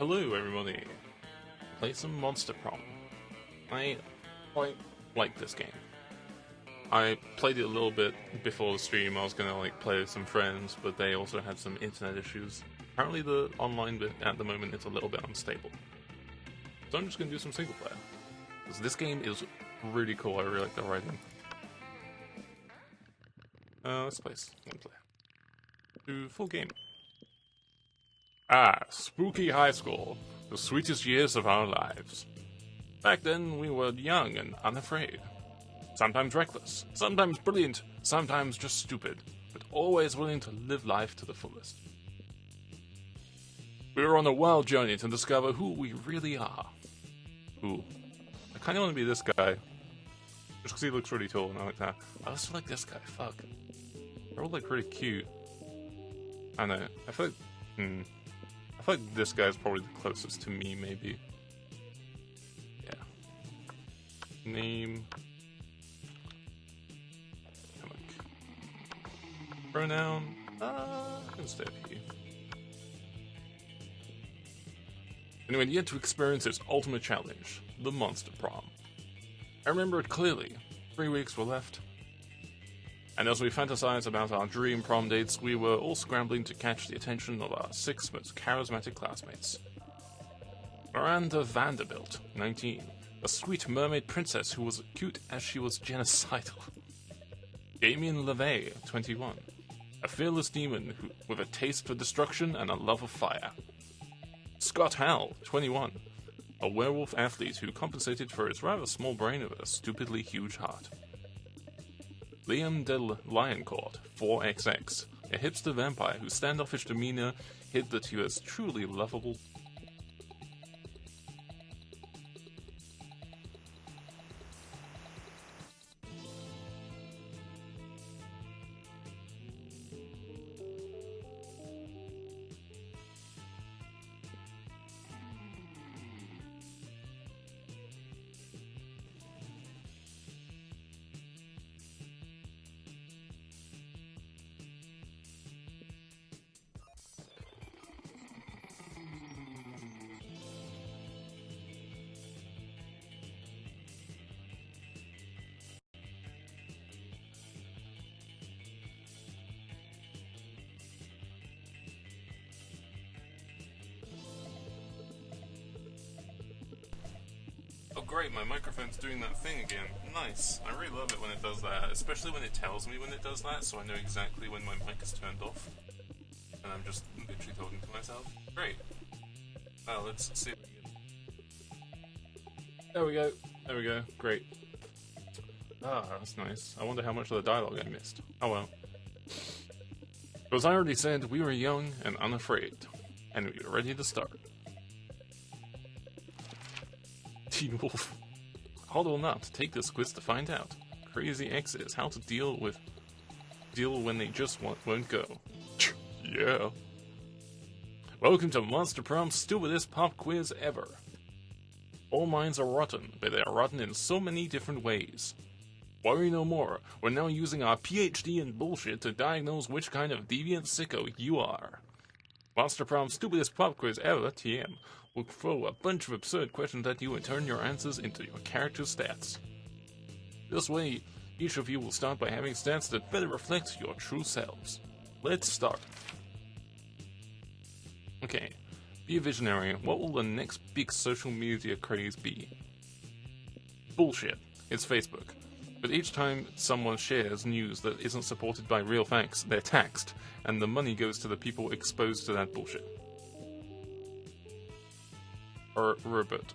Hello everybody, play some Monster Prom. I quite like this game. I played it a little bit before the stream. I was gonna play with some friends, but they also had some internet issues. Apparently the online bit at the moment is a little bit unstable. So I'm just gonna do some single player. Because this game is really cool, I really like the writing. Let's play one player. Do full game. Ah, spooky high school. The sweetest years of our lives. Back then, we were young and unafraid. Sometimes reckless, sometimes brilliant, sometimes just stupid, but always willing to live life to the fullest. We were on a wild journey to discover who we really are. Ooh, I kind of want to be this guy. Just because he looks really tall and I like that. I also like this guy, fuck. They're all pretty cute. I know, I feel like this guy's probably the closest to me, maybe. Yeah. Name. Hammock. Pronoun. Instead of he. Anyone yet to experience its ultimate challenge, the Monster Prom. I remember it clearly. 3 weeks were left. And as we fantasized about our dream prom dates, we were all scrambling to catch the attention of our 6 most charismatic classmates. Miranda Vanderbilt, 19, a sweet mermaid princess who was cute as she was genocidal. Damien LeVay, 21, a fearless demon with a taste for destruction and a love of fire. Scott Howell, 21, a werewolf athlete who compensated for his rather small brain with a stupidly huge heart. Liam de Lioncourt, 4XX, a hipster vampire whose standoffish demeanor hid that he was truly lovable. Oh great, my microphone's doing that thing again. Nice. I really love it when it does that, especially when it tells me when it does that, so I know exactly when my mic is turned off. And I'm just literally talking to myself. Great. Well, let's see if we can get... There we go. There we go. Great. Ah, that's nice. I wonder how much of the dialogue I missed. Oh well. As I already said, we were young and unafraid, and we were ready to start. Teen Wolf. Hard or not, take this quiz to find out. Crazy exes, how to deal when they just won't go. Yeah. Welcome to Monster Prom's stupidest pop quiz ever. All minds are rotten, but they are rotten in so many different ways. Worry no more, we're now using our PhD in bullshit to diagnose which kind of deviant sicko you are. Monster Prom's stupidest pop quiz ever, TM. We'll throw a bunch of absurd questions at you and turn your answers into your character's stats. This way, each of you will start by having stats that better reflect your true selves. Let's start. Okay, be a visionary. What will the next big social media craze be? Bullshit. It's Facebook. But each time someone shares news that isn't supported by real facts, they're taxed, and the money goes to the people exposed to that bullshit. Or Robert.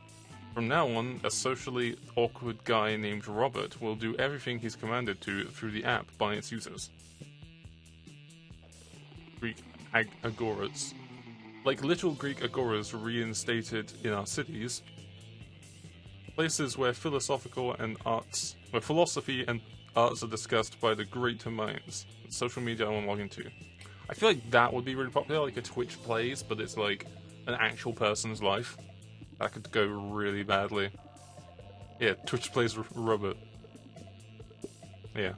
From now on, a socially awkward guy named Robert will do everything he's commanded to through the app by its users. Greek agoras. Like literal Greek agoras reinstated in our cities. Places where philosophy and arts are discussed by the greater minds. Social media I want to log into. I feel like that would be really popular, like a Twitch plays, but it's like an actual person's life. That could go really badly. Yeah, Twitch plays Robert. Yeah,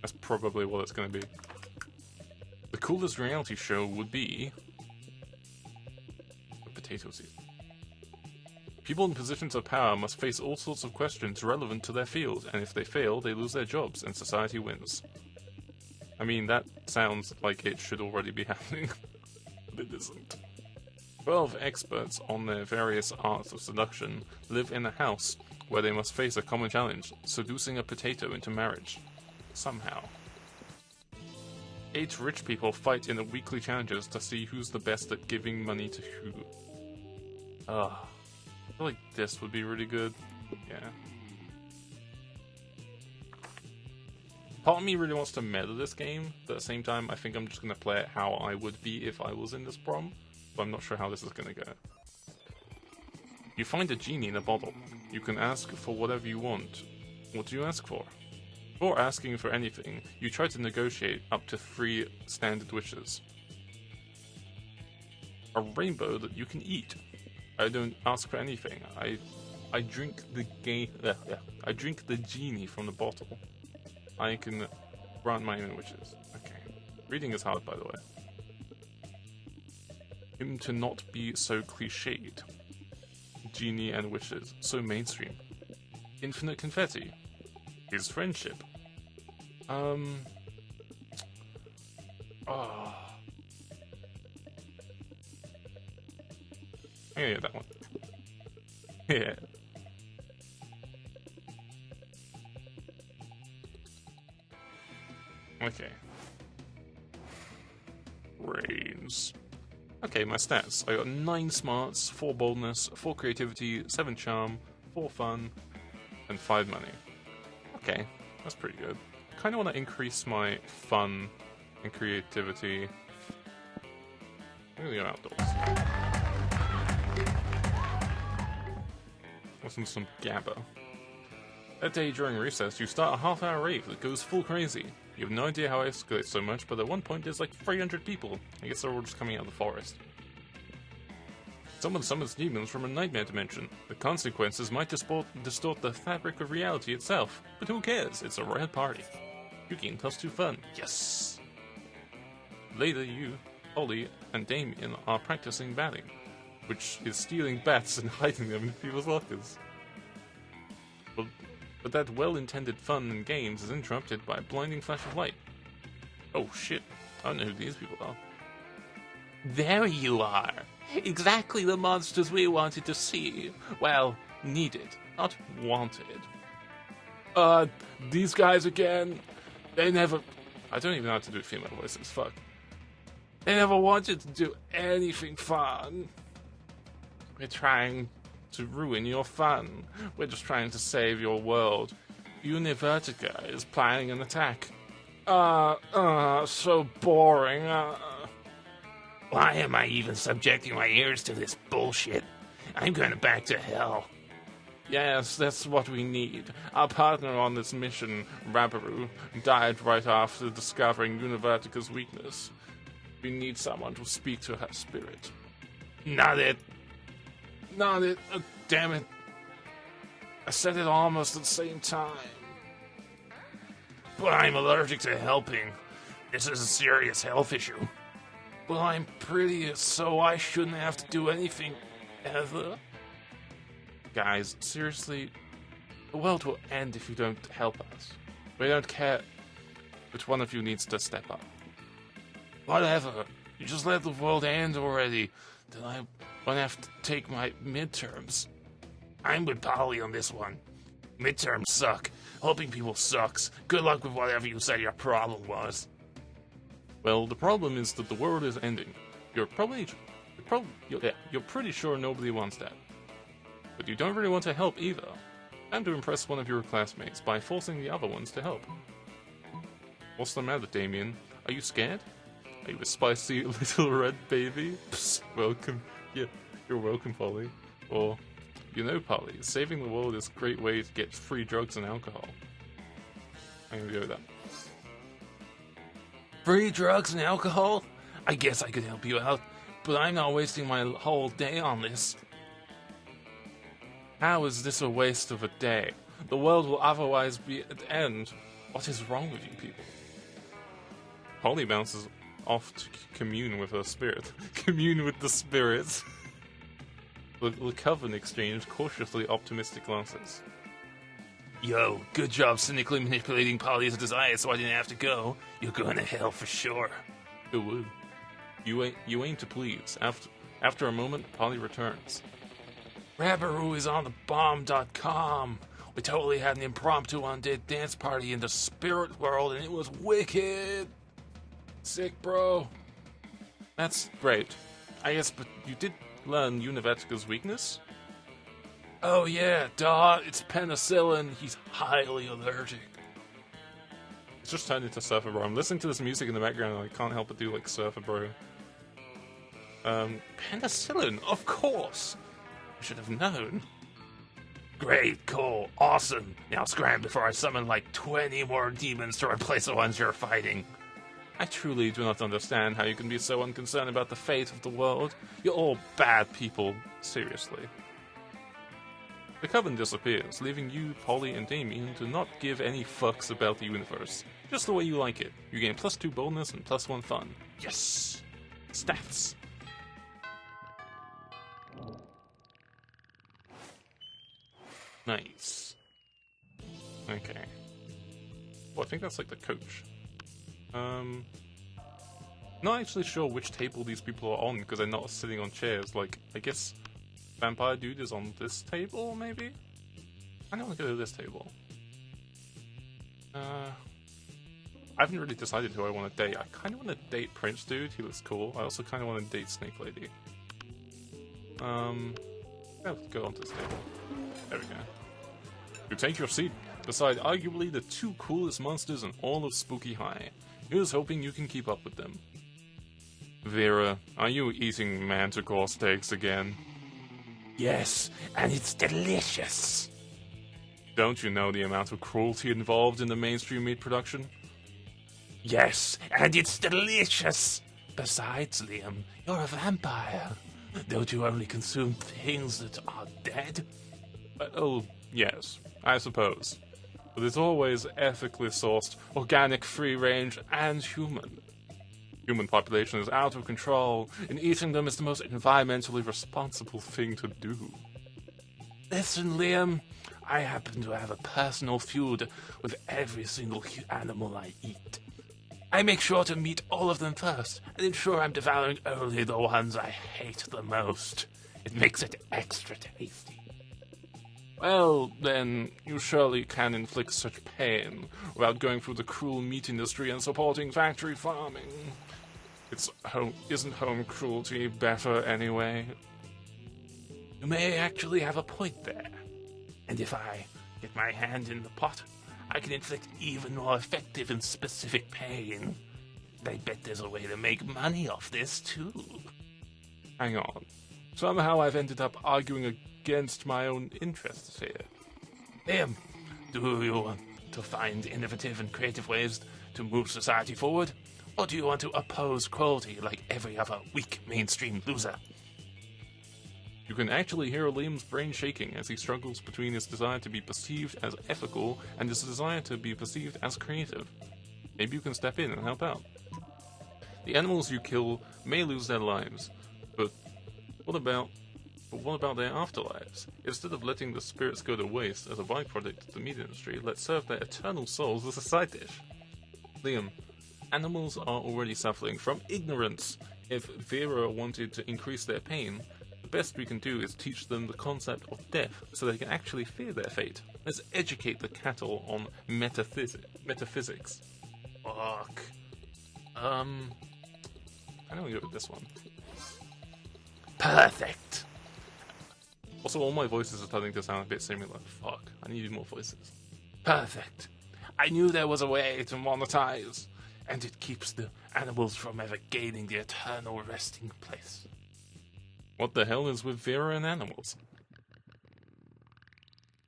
that's probably what it's going to be. The coolest reality show would be potato season. People in positions of power must face all sorts of questions relevant to their field, and if they fail, they lose their jobs, and society wins. I mean, that sounds like it should already be happening, but it isn't. 12 experts on their various arts of seduction live in a house where they must face a common challenge, seducing a potato into marriage. Somehow. 8 rich people fight in the weekly challenges to see who's the best at giving money to who. I feel like this would be really good. Yeah. Part of me really wants to meta this game, but at the same time I think I'm just going to play it how I would be if I was in this prom, but I'm not sure how this is going to go. You find a genie in a bottle. You can ask for whatever you want. What do you ask for? Before asking for anything, you try to negotiate up to 3 standard wishes. A rainbow that you can eat. I don't ask for anything. I drink I drink the genie from the bottle. I can grant my own wishes. Okay. Reading is hard, by the way. Him to not be so cliched. Genie and wishes. So mainstream. Infinite confetti. His friendship. Oh. Yeah, that one. Yeah. Okay. Brains. Okay, my stats. I got 9 smarts, 4 boldness, 4 creativity, 7 charm, 4 fun, and 5 money. Okay, that's pretty good. Kind of want to increase my fun and creativity. I'm gonna go outdoors. Listen to some GABA. That day during recess, you start a half-hour rave that goes full crazy. You have no idea how it escalates so much, but at one point there's like 300 people. I guess they're all just coming out of the forest. Someone summons demons from a nightmare dimension. The consequences might distort the fabric of reality itself, but who cares? It's a rad party. You gain +2 fun. Yes! Later you, Ollie, and Damien are practicing batting, which is stealing bats and hiding them in people's lockers. But that well-intended fun and games is interrupted by a blinding flash of light. Oh shit, I don't know who these people are. There you are! Exactly the monsters we wanted to see. Well, needed, not wanted. These guys again. They never... I don't even know how to do female voices, fuck. They never wanted to do anything fun. We're trying to ruin your fun. We're just trying to save your world. Univertica is planning an attack. So boring. Why am I even subjecting my ears to this bullshit? I'm going back to hell. Yes, that's what we need. Our partner on this mission, Rabaru, died right after discovering Univertica's weakness. We need someone to speak to her spirit. Not it. Not it. Oh, damn it. I said it almost at the same time. But I'm allergic to helping. This is a serious health issue. Well, I'm pretty, so I shouldn't have to do anything, ever. Guys, seriously, the world will end if you don't help us. We don't care which one of you needs to step up. Whatever. You just let the world end already. Then I won't have to take my midterms. I'm with Polly on this one. Midterms suck. Helping people sucks. Good luck with whatever you said your problem was. Well, the problem is that the world is ending. You're pretty sure nobody wants that. But you don't really want to help either. And to impress one of your classmates by forcing the other ones to help. What's the matter, Damien? Are you scared? Are you a spicy little red baby? Psst, welcome. Yeah, you're welcome, Polly. Or, you know, Polly, saving the world is a great way to get free drugs and alcohol. I'm gonna go with that. Free drugs and alcohol? I guess I could help you out, but I'm not wasting my whole day on this. How is this a waste of a day? The world will otherwise be at the end. What is wrong with you people? Polly bounces off to commune with her spirit. Commune with the spirits. The Coven exchanged cautiously optimistic glances. Yo, good job cynically manipulating Polly's desire so I didn't have to go. You're going to hell for sure. Ooh. You aim to please. After a moment, Polly returns. Rabberoo is on the bomb.com. We totally had an impromptu undead dance party in the spirit world and it was wicked. Sick, bro. That's great. I guess, but you did learn Univetica's weakness? Oh yeah, duh, it's penicillin. He's highly allergic. It's just turned into Surfer Bro. I'm listening to this music in the background and I can't help but do like Surfer Bro. Penicillin, of course. I should have known. Great, cool, awesome. Now scram before I summon like 20 more demons to replace the ones you're fighting. I truly do not understand how you can be so unconcerned about the fate of the world. You're all bad people, seriously. The Coven disappears, leaving you, Polly, and Damien to not give any fucks about the universe. Just the way you like it. You gain +2 boldness and +1 fun. Yes! Stats! Nice. Okay. Well, I think that's like the coach. Not actually sure which table these people are on because they're not sitting on chairs. Like, I guess Vampire Dude is on this table, maybe? I don't want to go to this table. I haven't really decided who I want to date. I kind of want to date Prince Dude, he looks cool. I also kind of want to date Snake Lady. Let's go onto this table. There we go. You take your seat beside arguably the 2 coolest monsters in all of Spooky High. Here's hoping you can keep up with them. Vera, are you eating manticore steaks again? Yes, and it's delicious! Don't you know the amount of cruelty involved in the mainstream meat production? Yes, and it's delicious! Besides, Liam, you're a vampire. Don't you only consume things that are dead? Oh, yes, I suppose. But it's always ethically sourced, organic, free-range, and human. Human population is out of control, and eating them is the most environmentally responsible thing to do. Listen, Liam, I happen to have a personal feud with every single animal I eat. I make sure to meet all of them first, and ensure I'm devouring only the ones I hate the most. It makes it extra tasty. Well, then, you surely can inflict such pain without going through the cruel meat industry and supporting factory farming. Isn't home cruelty better anyway? You may actually have a point there. And if I get my hand in the pot, I can inflict even more effective and specific pain. I bet there's a way to make money off this, too. Hang on. Somehow I've ended up arguing against my own interests here. Liam, do you want to find innovative and creative ways to move society forward? Or do you want to oppose cruelty like every other weak mainstream loser? You can actually hear Liam's brain shaking as he struggles between his desire to be perceived as ethical and his desire to be perceived as creative. Maybe you can step in and help out. The animals you kill may lose their lives, but what about their afterlives? Instead of letting the spirits go to waste as a byproduct of the meat industry, let's serve their eternal souls as a side dish. Liam, animals are already suffering from ignorance. If Vera wanted to increase their pain, the best we can do is teach them the concept of death so they can actually fear their fate. Let's educate the cattle on metaphysics. Fuck. I'm gonna go with this one. Perfect! Also, all my voices are starting to sound a bit similar. Fuck, I needed more voices. Perfect. I knew there was a way to monetize, and it keeps the animals from ever gaining the eternal resting place. What the hell is with Vera and animals?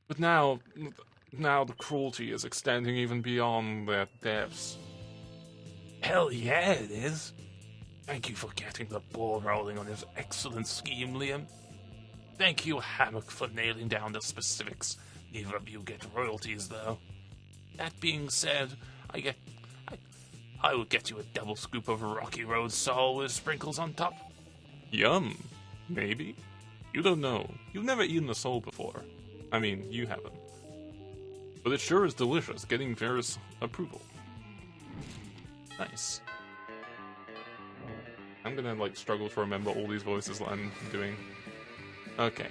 But now the cruelty is extending even beyond their deaths. Hell yeah, it is. Thank you for getting the ball rolling on this excellent scheme, Liam. Thank you, Hammock, for nailing down the specifics. Neither of you get royalties, though. That being said, I will get you a double scoop of Rocky Road Soul with sprinkles on top. Yum. Maybe. You don't know. You've never eaten a sole before. I mean, you haven't. But it sure is delicious, getting Vera's approval. Nice. I'm gonna, like, struggle to remember all these voices that I'm doing. Okay.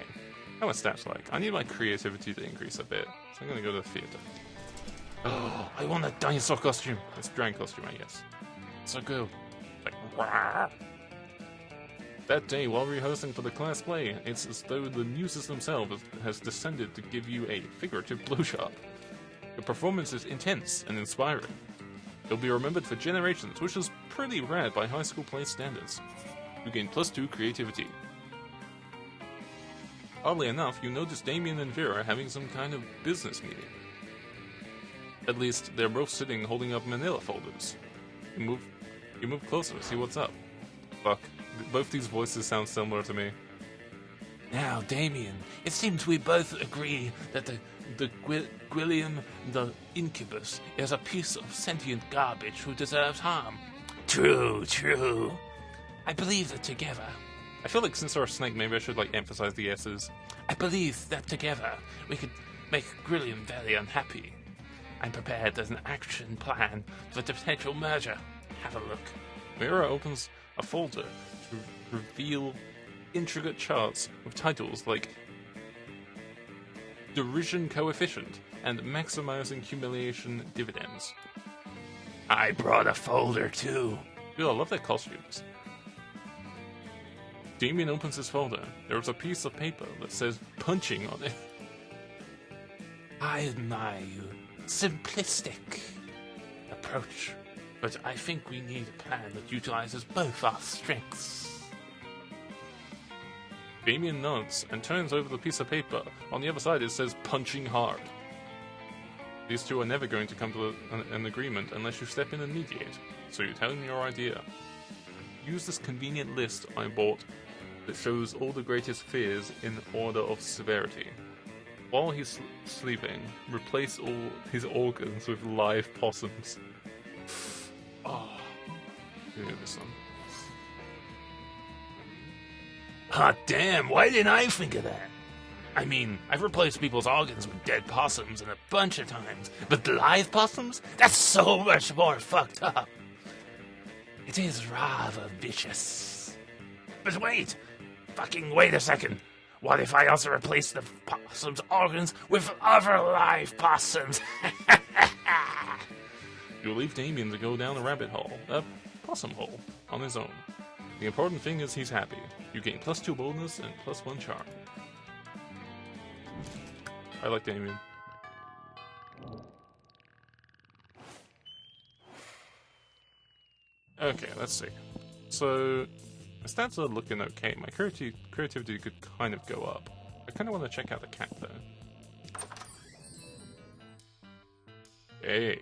How are stats like? I need my creativity to increase a bit, so I'm gonna go to the theater. Oh, I want a dinosaur costume! It's a dragon costume, I guess. So cool. Like, wah! That day, while rehearsing for the class play, it's as though the muses themselves has descended to give you a figurative blowjob. The performance is intense and inspiring. It'll be remembered for generations, which is pretty rare by high school play standards. You gain +2 creativity. Oddly enough, you notice Damien and Vera are having some kind of business meeting. At least, they're both sitting holding up manila folders. You move closer to see what's up. Fuck, both these voices sound similar to me. Now, Damien, it seems we both agree that the Gwilliam the Incubus is a piece of sentient garbage who deserves harm. True, true. I believe that together... I feel like since they're a snake, maybe I should, like, emphasize the S's. I believe that together we could make Gwilliam very unhappy. I'm prepared as an action plan for the potential merger. Have a look. Vera opens a folder to reveal intricate charts with titles like Derision Coefficient and Maximizing Humiliation Dividends. I brought a folder too. Dude, I love their costumes. Damien opens his folder. There is a piece of paper that says punching on it. I admire you. Simplistic approach, but I think we need a plan that utilizes both our strengths. Damien nods and turns over the piece of paper. On the other side it says punching hard. These two are never going to come to an agreement unless you step in and mediate, so you tell him your idea. Use this convenient list I bought that shows all the greatest fears in order of severity. While he's sleeping, replace all his organs with live possums. Oh, you know this one. Hot damn, why didn't I think of that? I mean, I've replaced people's organs with dead possums a bunch of times, but live possums? That's so much more fucked up. It is rather vicious. But wait! Fucking wait a second. What if I also replace the possum's organs with other live possums? You'll leave Damien to go down a rabbit hole, a possum hole, on his own. The important thing is he's happy. You gain +2 boldness and +1 charm. I like Damien. Okay, let's see. So, my stats are looking okay. My creativity could kind of go up. I kind of want to check out the cat, though. Hey,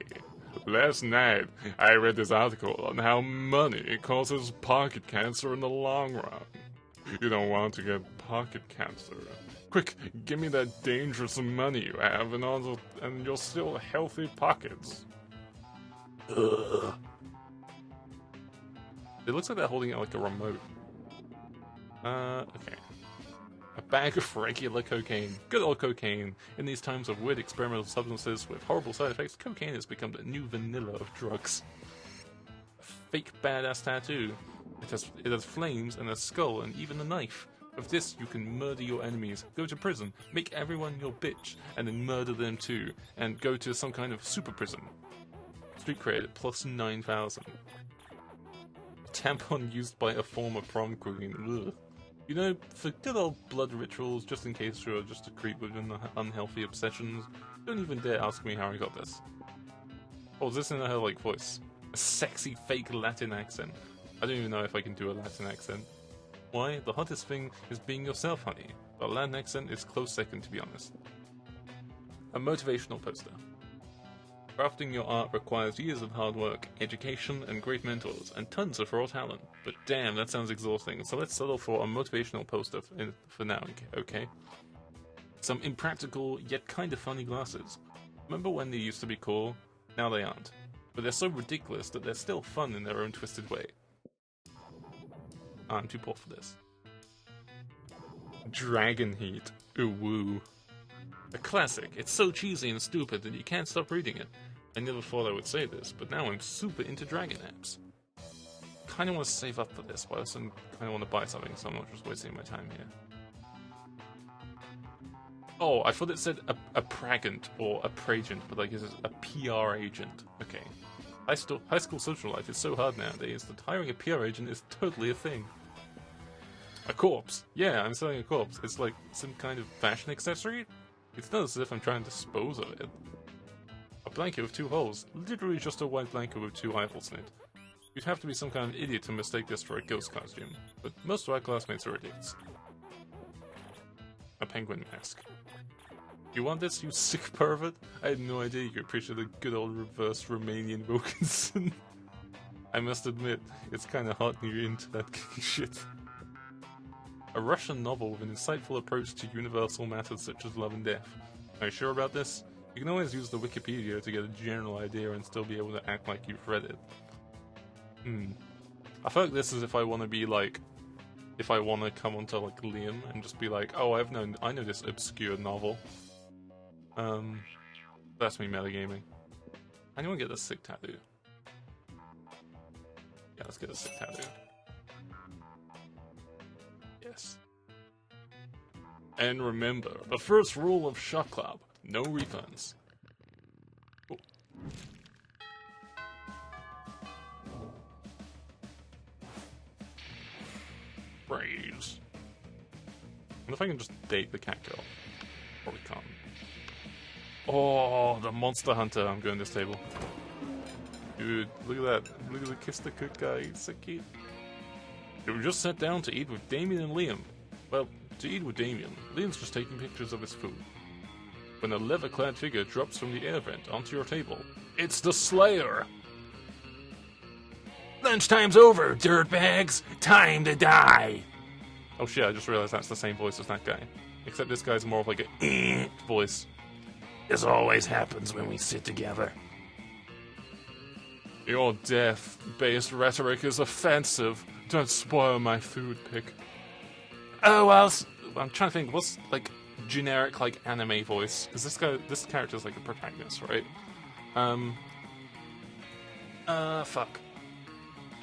last night I read this article on how money causes pocket cancer in the long run. You don't want to get pocket cancer. Quick, give me that dangerous money you have and you'll still have healthy pockets. Ugh. It looks like they're holding it like a remote. Okay. A bag of regular cocaine. Good old cocaine. In these times of weird experimental substances with horrible side effects, cocaine has become the new vanilla of drugs. A fake badass tattoo. It has flames and a skull and even a knife. With this, you can murder your enemies, go to prison, make everyone your bitch, and then murder them too, and go to some kind of super prison. Street cred at +9,000. Tampon used by a former prom queen. Ugh. You know, for good old blood rituals, just in case you're just a creep with unhealthy obsessions, don't even dare ask me how I got this. Oh, is this in her, like, voice? A sexy fake Latin accent. I don't even know if I can do a Latin accent. Why? The hottest thing is being yourself, honey. But a Latin accent is close second, to be honest. A motivational poster. Crafting your art requires years of hard work, education, and great mentors, and tons of raw talent. But damn, that sounds exhausting, so let's settle for a motivational poster for now, okay? Some impractical, yet kinda funny glasses. Remember when they used to be cool? Now they aren't. But they're so ridiculous that they're still fun in their own twisted way. I'm too poor for this. Dragon Heat. Ooh woo. A classic. It's so cheesy and stupid that you can't stop reading it. I never thought I would say this, but now I'm super into dragon apps. Kinda want to save up for this, but I also kinda want to buy something, so I'm not just wasting my time here. Oh, I thought it said a pragant or a pragent, but like, is it a PR agent? Okay. High school social life is so hard nowadays that hiring a PR agent is totally a thing. A corpse. Yeah, I'm selling a corpse. It's like some kind of fashion accessory. It's not as if I'm trying to dispose of it. A blanket with 2 holes. Literally just a white blanket with 2 eyeballs in it. You'd have to be some kind of idiot to mistake this for a ghost costume, but most of our classmates are idiots. A penguin mask. You want this, you sick pervert? I had no idea you could appreciate the good old reverse Romanian Wilkinson. I must admit, it's kinda hot when you're into that shit. A Russian novel with an insightful approach to universal matters such as love and death. Are you sure about this? You can always use the Wikipedia to get a general idea and still be able to act like you've read it. I feel like this is if I want to be like, if I want to come onto like Liam and just be like, oh, I know this obscure novel. That's me metagaming. Anyone get a sick tattoo? Yeah, let's get a sick tattoo. Yes. And remember, the first rule of Shot Club, no refunds. Cool. Praise. And if I can just date the cat girl. Probably can't. Oh, the Monster Hunter. I'm going to this table. Dude, look at that. Look at the Kiss the Cook guy. He's so cute. We just sat down to eat with Damien and Liam. Well, to eat with Damien, Liam's just taking pictures of his food. When a leather-clad figure drops from the air vent onto your table, it's the Slayer! Lunchtime's over, dirtbags! Time to die! Oh shit, I just realized that's the same voice as that guy. Except this guy's more of like a voice. This always happens when we sit together. Your death-based rhetoric is offensive. Don't spoil my food pick. Oh, well, I'm trying to think, what's like generic like anime voice? Because this character's like a protagonist, right? Fuck.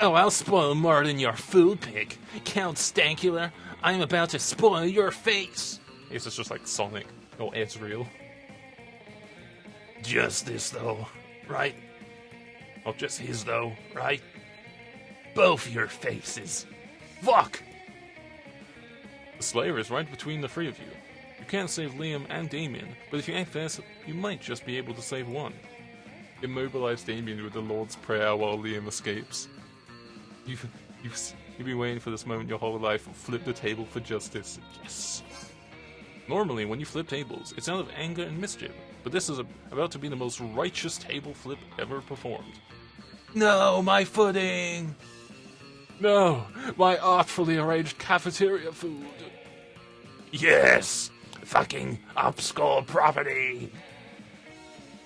Oh, I'll spoil more than your food pick. Count Stankular, I'm about to spoil your face. This is just like Sonic or Ezreal. Just this, though, right? Or just His, though, right? Both your faces. Fuck! The Slayer is right between the 3 of you. You can't save Liam and Damien, but if you act fast, you might just be able to save one. Immobilize Damien with the Lord's Prayer while Liam escapes. You've been waiting for this moment your whole life. Flip the table for justice. Yes. Normally, when you flip tables, it's out of anger and mischief, but this is about to be the most righteous table flip ever performed. No, my footing! No, my artfully arranged cafeteria food. Yes! Fucking upscore property!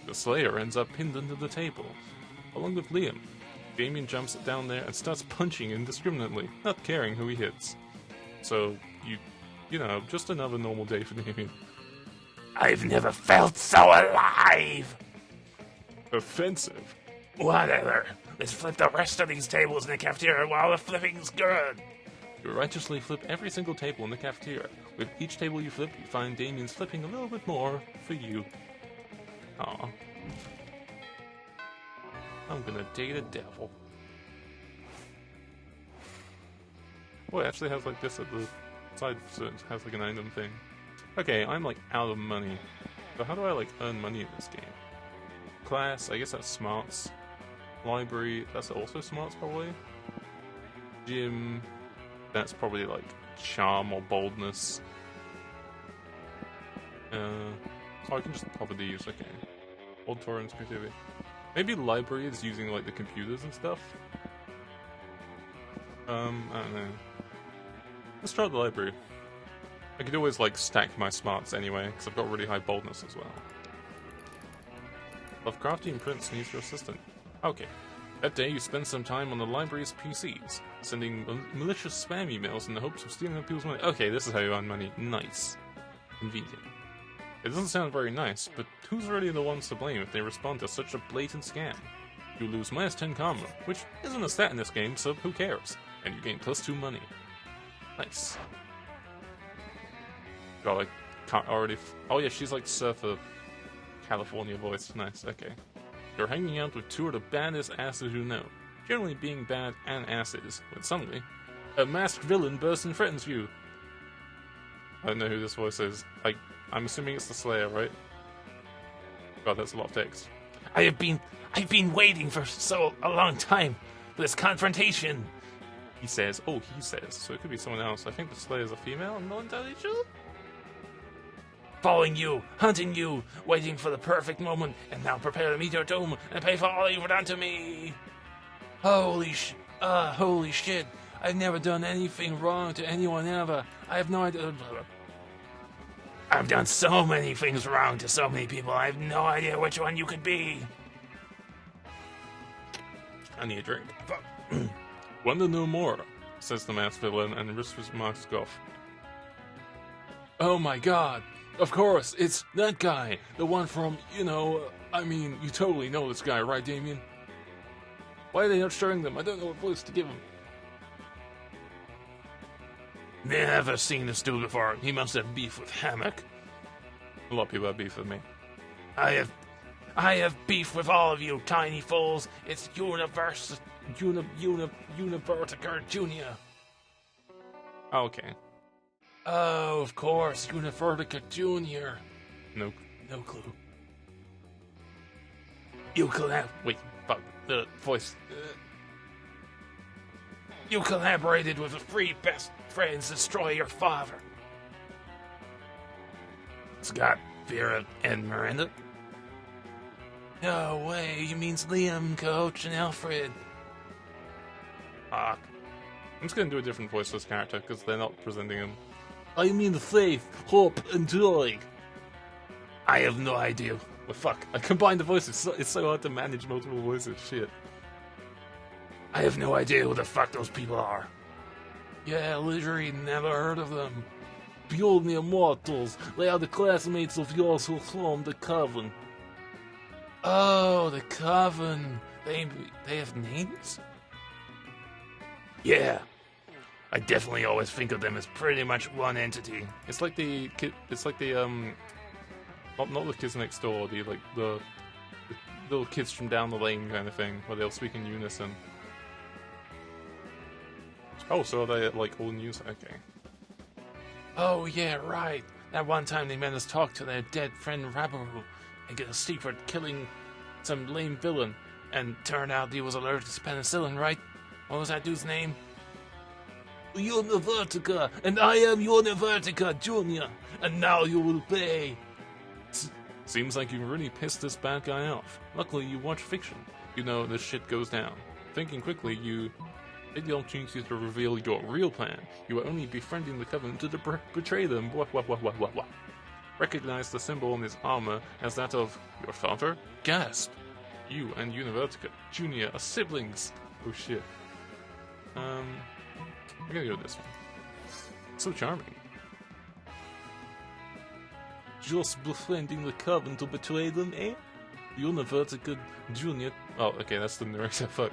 The Slayer ends up pinned under the table, along with Liam. Damien jumps down there and starts punching indiscriminately, not caring who he hits. So, you know, just another normal day for Damien. I've never felt so alive! Offensive. Whatever. Let's flip the rest of these tables in the cafeteria while the flipping's good. You righteously flip every single table in the cafeteria. With each table you flip, you find Damien's flipping a little bit more for you. Aw. I'm gonna date a devil. Oh, it actually has like this at the side, so it has like an item thing. Okay, I'm like out of money. So how do I like earn money in this game? Class, I guess that's smarts. Library, that's also smarts probably. Gym, that's probably like charm or boldness. Oh, I can just cover these, okay. Auditorium creativity. Maybe library is using like the computers and stuff. I don't know. Let's try the library. I could always like stack my smarts anyway, because I've got really high boldness as well. Lovecraftian Prince needs your assistant. Okay. That day, you spend some time on the library's PCs, sending malicious spam emails in the hopes of stealing people's money. Okay, this is how you earn money. Nice. Convenient. It doesn't sound very nice, but who's really the ones to blame if they respond to such a blatant scam? You lose minus 10 karma, which isn't a stat in this game, so who cares? And you gain plus 2 money. Nice. Got like, can't already. Oh yeah, she's like Surfer California voice. Nice, okay. You're hanging out with two of the baddest asses you know, generally being bad and asses, when suddenly, a masked villain bursts and threatens you. I don't know who this voice is. I'm assuming it's the Slayer, right? God, that's a lot of text. I've been waiting for a long time for this confrontation. He says, so it could be someone else. I think the Slayer's a female, I'm not entirely sure. Following you, hunting you, waiting for the perfect moment, and now prepare to meet your doom and pay for all you've done to me. Holy shit. I've never done anything wrong to anyone ever. I have no idea. I've done so many things wrong to so many people. I have no idea which one you could be. I need a drink. Want to know more, says the masked villain and risks his mask off. Oh my god. Of course, it's that guy, the one from, you totally know this guy, right, Damien? Why are they not showing them? I don't know what voice to give him. Never seen this dude before. He must have beef with Hammock. A lot of people have beef with me. I have beef with all of you, tiny fools. It's Univertiker Jr. Oh, okay. Oh, of course, Univertiker Jr. No clue. You collab. Wait, fuck. The voice. You collaborated with the three best friends to destroy your father. Scott, Vera, and Miranda? No way, he means Liam, Coach, and Alfred. Fuck. I'm just gonna do a different voice for this character, because they're not presenting him. I mean faith, hope, and joy. I have no idea. Well, fuck. I combined the voices. It's so hard to manage multiple voices. Shit. I have no idea who the fuck those people are. Yeah, literally never heard of them. Beyond the Immortals, they are the classmates of yours who formed the Coven. Oh, the Coven. They have names? Yeah. I definitely always think of them as pretty much one entity. It's like the not the kids next door, the little kids from down the lane kind of thing, where they'll speak in unison. Oh, so are they like all in unison? Okay. Oh yeah, right. That one time they made us talk to their dead friend Rabaru and get a secret killing some lame villain, and turned out he was allergic to penicillin, right? What was that dude's name? Univertica, and I am Univertica Jr., and now you will pay. Seems like you really pissed this bad guy off. Luckily, you watch fiction. You know this shit goes down. Thinking quickly, you take the opportunity to reveal your real plan. You are only befriending the Coven to betray them. What? Recognize the symbol on his armor as that of your father? Gasp! You and Univertica Jr. are siblings. Oh shit. We're gonna go with this one. So charming. Just befriending the Coven to betray them, eh? Univertica Jr. Oh, okay, that's the narrator. Fuck.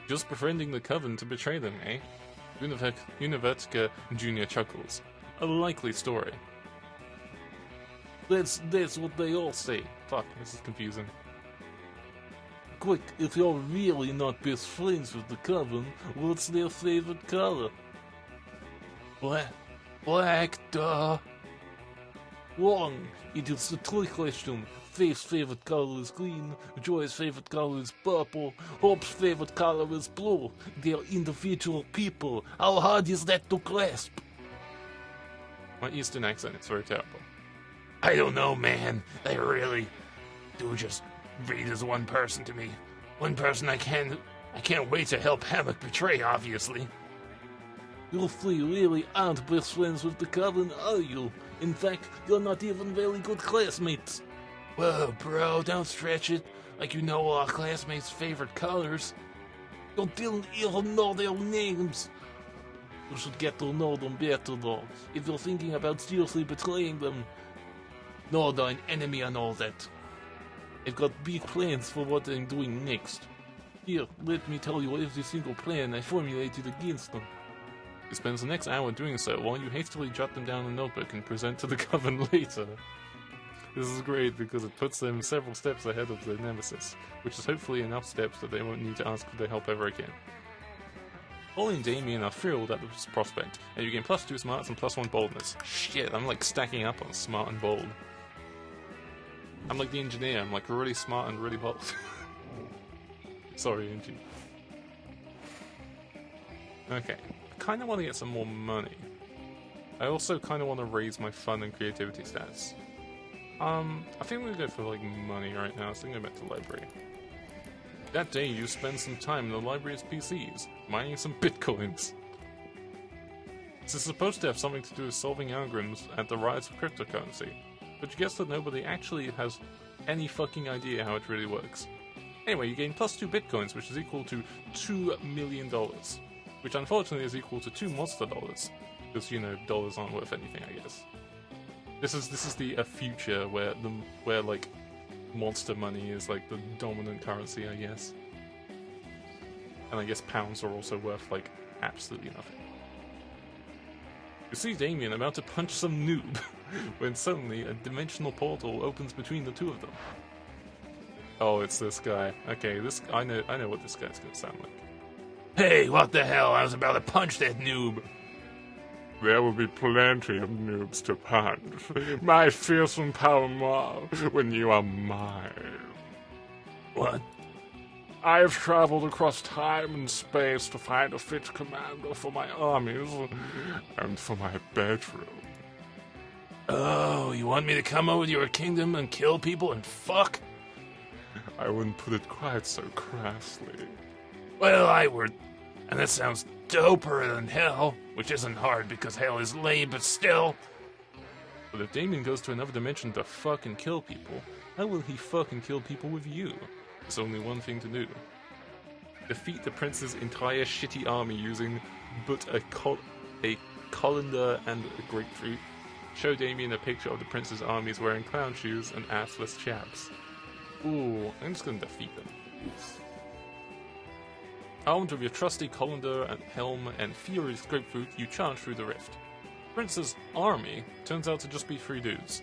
Just befriending the Coven to betray them, eh? Univertica Jr. chuckles. A likely story. That's what they all say. Fuck, this is confusing. Quick, if you're really not best friends with the Coven, what's their favorite color? Black, duh. Wrong. It is a trick question. Faith's favorite color is green, Joy's favorite color is purple, Hope's favorite color is blue. They are individual people. How hard is that to grasp? My Eastern accent is very terrible. I don't know, man. They really do just read as one person to me. One person I can't wait to help Hammock betray, obviously. You three really aren't best friends with the Coven, are you? In fact, you're not even very good classmates. Whoa, bro, don't stretch it. like you know our classmates' favorite colors. You didn't even know their names. You should get to know them better, though. If you're thinking about seriously betraying them, know they're an enemy and all that. They've got big plans for what I'm doing next. Here, let me tell you every single plan I formulated against them. He spends the next hour doing so while you hastily jot them down in a notebook and present to the coven later. This is great because it puts them several steps ahead of their nemesis, which is hopefully enough steps that they won't need to ask for their help ever again. Ollie and Damien are thrilled at this prospect, and you gain +2 smarts and +1 boldness. Shit, I'm like stacking up on smart and bold. I'm like the engineer, I'm like really smart and really bold. Sorry, Angie. Okay, I kinda want to get some more money. I also kinda want to raise my fun and creativity stats. I think we're gonna go for like money right now, so I'm going back to the library. That day you spend some time in the library's PCs, mining some bitcoins. This is supposed to have something to do with solving algorithms at the rise of cryptocurrency, but you guess that nobody actually has any fucking idea how it really works. Anyway, you gain +2 bitcoins, which is equal to $2 million, which unfortunately is equal to 2 monster dollars, because, you know, dollars aren't worth anything, I guess. This is the future where like monster money is like the dominant currency, I guess. And I guess pounds are also worth like absolutely nothing. You see Damien about to punch some noob when suddenly a dimensional portal opens between the two of them. Oh, it's this guy. Okay, I know what this guy's gonna sound like. Hey, what the hell? I was about to punch that noob. There will be plenty of noobs to punch. My fearsome power more when you are mine. What? I have traveled across time and space to find a fit commander for my armies And for my bedroom. Oh, you want me to come over to your kingdom and kill people and fuck? I wouldn't put it quite so crassly. Well, I would. And that sounds doper than hell, which isn't hard because hell is lame, but still. But if Damien goes to another dimension to fucking kill people, how will he fucking kill people with you? There's only one thing to do. Defeat the prince's entire shitty army using but a colander and a grapefruit. Show Damien a picture of the prince's armies wearing clown shoes and assless chaps. Ooh, I'm just gonna defeat them. Armed with your trusty colander and helm and furious grapefruit, you charge through the rift. Prince's army turns out to just be 3 dudes.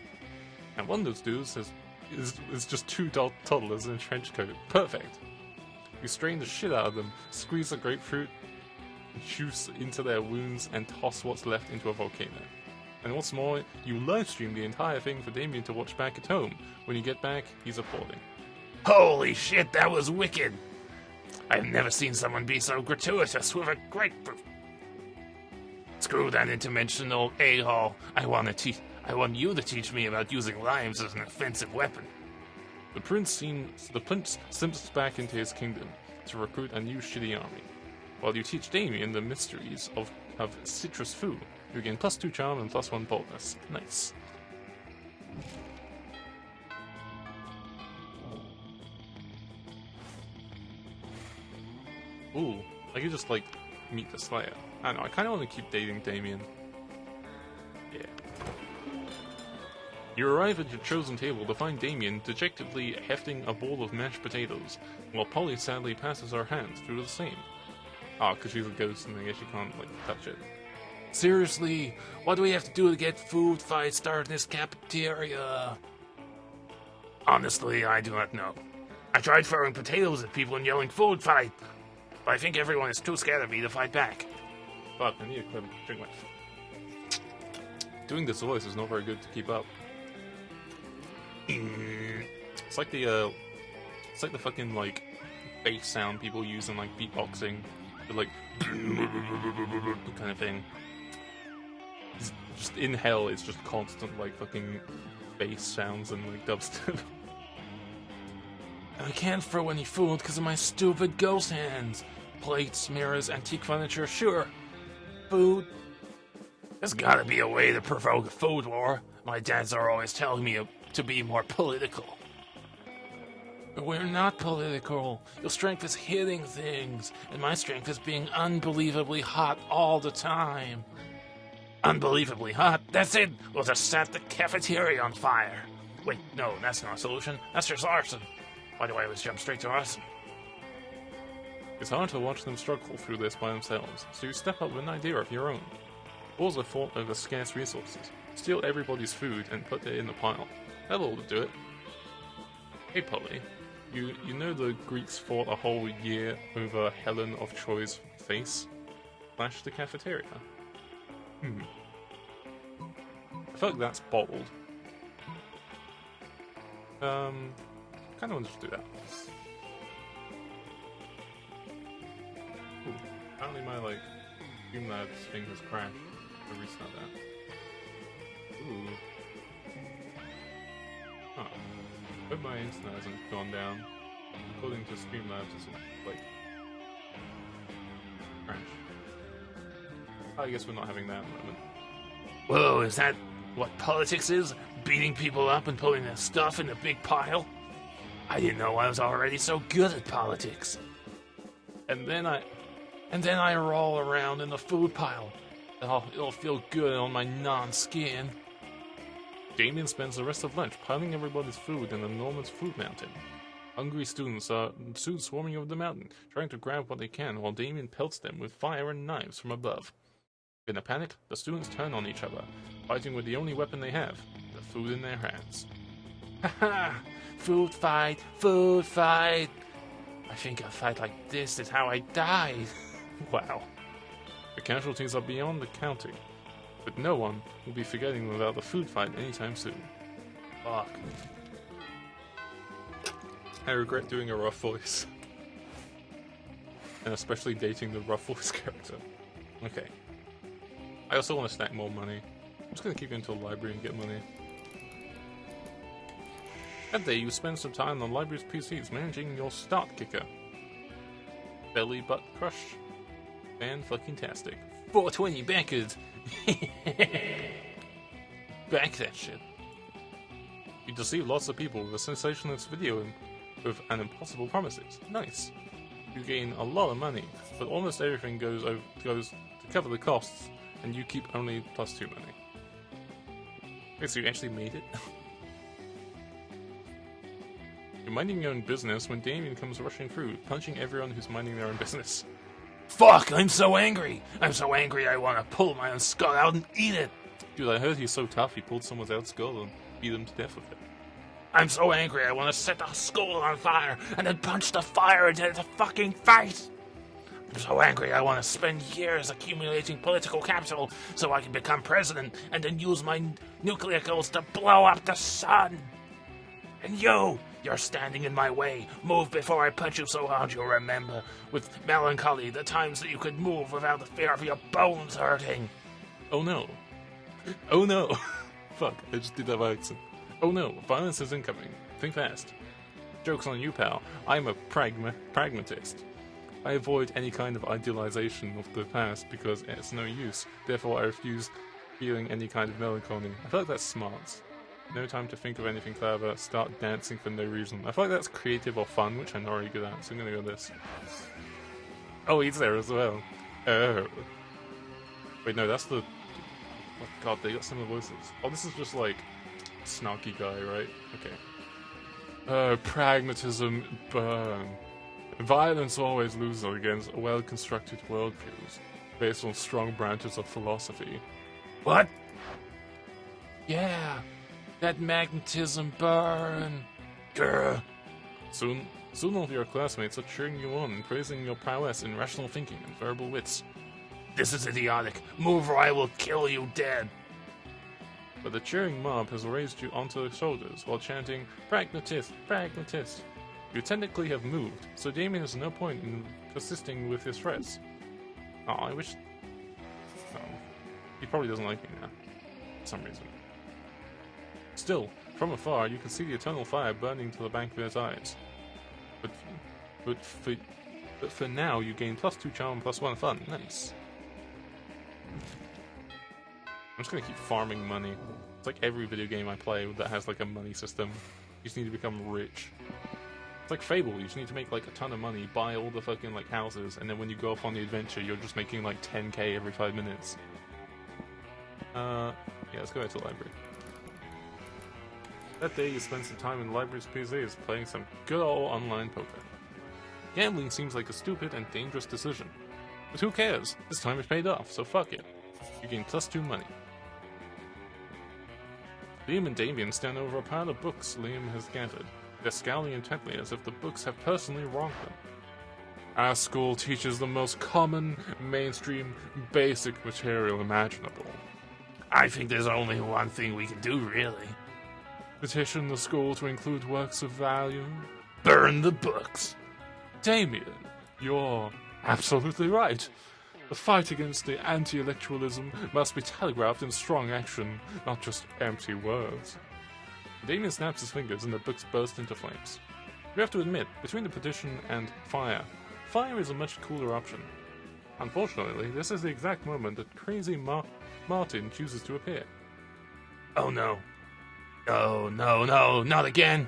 And one of those dudes is just 2 toddlers in a trench coat. Perfect! You strain the shit out of them, squeeze the grapefruit juice into their wounds, and toss what's left into a volcano. And what's more, you livestream the entire thing for Damien to watch back at home. When you get back, he's applauding. Holy shit, that was wicked! I've never seen someone be so gratuitous with a grapefruit. Screw that interdimensional a-hole. I want you to teach me about using limes as an offensive weapon. The prince slips back into his kingdom to recruit a new shitty army, while you teach Damien the mysteries of citrus food. You gain +2 charm and +1 boldness. Nice. Ooh, I could just like meet the Slayer. I don't know, I kinda wanna keep dating Damien. Yeah. You arrive at your chosen table to find Damien dejectedly hefting a bowl of mashed potatoes, while Polly sadly passes her hands through the same. Ah, because she's a ghost and I guess she can't, like, touch it. Seriously, what do we have to do to get food fight started in this cafeteria? Honestly, I do not know. I tried throwing potatoes at people and yelling food fight, but I think everyone is too scared of me to fight back. Fuck, I need a quick drink my... Doing this voice is not very good to keep up. It's like the fucking, like, bass sound people use in, like, beatboxing. The, like, kind of thing. Just in hell, it's just constant, like, fucking bass sounds and, like, dubstep. I can't throw any food because of my stupid ghost hands. Plates, mirrors, antique furniture, sure. Food. There's gotta be a way to provoke a food war. My dads are always telling me to be more political. We're not political. Your strength is hitting things, and my strength is being unbelievably hot all the time. Unbelievably hot? That's it! We'll just set the cafeteria on fire. Wait, no, that's not a solution. That's just arson. Why do I always jump straight to arson? It's hard to watch them struggle through this by themselves, so you step up with an idea of your own. Wars are fought over scarce resources. Steal everybody's food and put it in the pile. That'll do it. Hey Polly, you know the Greeks fought a whole year over Helen of Troy's face? Slash the cafeteria. I feel like that's bold. Kinda want to just do that. Ooh, apparently my, Streamlabs thing has crashed. I'll restart that. Ooh. Huh. Hope my internet hasn't gone down. According to Streamlabs, it's crash. I guess we're not having that at the moment. Whoa, is that what politics is? Beating people up and putting their stuff in a big pile? I didn't know I was already so good at politics. And then I roll around in the food pile. It'll feel good on my non-skin. Damien spends the rest of lunch piling everybody's food in an enormous food mountain. Hungry students are soon swarming over the mountain, trying to grab what they can while Damien pelts them with fire and knives from above. In a panic, the students turn on each other, fighting with the only weapon they have, the food in their hands. Haha! Food fight! Food fight! I think a fight like this is how I died. Wow. The casualties are beyond the counting, but no one will be forgetting them about the food fight anytime soon. Fuck. I regret doing a rough voice. And especially dating the rough voice character. Okay. I also want to stack more money. I'm just going to keep going to the library and get money. That day you spend some time on the library's PCs managing your start kicker. Belly butt crush. Fan-fucking-tastic. 420 bankers! Bank that shit. You deceive lots of people with a sensationalist video with an impossible promises. Nice. You gain a lot of money, but almost everything goes to cover the costs, and you keep only +2 money. Wait, so you actually made it? You're minding your own business when Damien comes rushing through, punching everyone who's minding their own business. Fuck, I'm so angry! I'm so angry I want to pull my own skull out and eat it! Dude, I heard he's so tough he pulled someone's out skull and beat them to death with it. I'm so angry I want to set the skull on fire and then punch the fire into the fucking face! I'm so angry I want to spend years accumulating political capital so I can become president and then use my nuclear goals to blow up the sun! And you're standing in my way. Move before I punch you so hard you'll remember with melancholy the times that you could move without the fear of your bones hurting. Oh no. Oh no. Fuck, I just did that by accident. Oh no, violence is incoming. Think fast. Joke's on you, pal. I'm a pragmatist. I avoid any kind of idealization of the past because it's no use. Therefore, I refuse feeling any kind of melancholy. I feel like that's smart. No time to think of anything clever. Start dancing for no reason. I feel like that's creative or fun, which I'm not really good at, so I'm gonna go with this. Oh, he's there as well. Oh. Wait, no, that's the... Oh god, they got similar voices. Oh, this is just like... snarky guy, right? Okay. Pragmatism, burn. Violence always loses against well-constructed worldviews, based on strong branches of philosophy. What? Yeah, that magnetism burn. Grr. Soon all of your classmates are cheering you on and praising your prowess in rational thinking and verbal wits. This is idiotic. Move or I will kill you dead. But the cheering mob has raised you onto their shoulders while chanting, "Pragmatist, pragmatist." You technically have moved, so Damien has no point in persisting with his threats. Oh, I wish... Oh. He probably doesn't like me now. For some reason. Still, from afar, you can see the eternal fire burning to the back of his eyes. But for now, you gain +2 charm, +1 fun. Nice. I'm just gonna keep farming money. It's like every video game I play that has like a money system. You just need to become rich. It's like Fable, you just need to make like a ton of money, buy all the fucking like houses, and then when you go off on the adventure, you're just making like 10k every 5 minutes. Yeah, let's go back to the library. That day you spent some time in the library's PCs playing some good old online poker. Gambling seems like a stupid and dangerous decision. But who cares? This time it paid off, so fuck it. You gain +2 money. Liam and Damien stand over a pile of books Liam has gathered. They're scowling intently as if the books have personally wronged them. Our school teaches the most common, mainstream, basic material imaginable. I think there's only one thing we can do, really. Petition the school to include works of value. Burn the books. Damien, you're absolutely right. The fight against the anti-electoralism must be telegraphed in strong action, not just empty words. Damien snaps his fingers and the books burst into flames. We have to admit, between the petition and fire is a much cooler option. Unfortunately, this is the exact moment that crazy Martin chooses to appear. Oh no. Oh no, not again!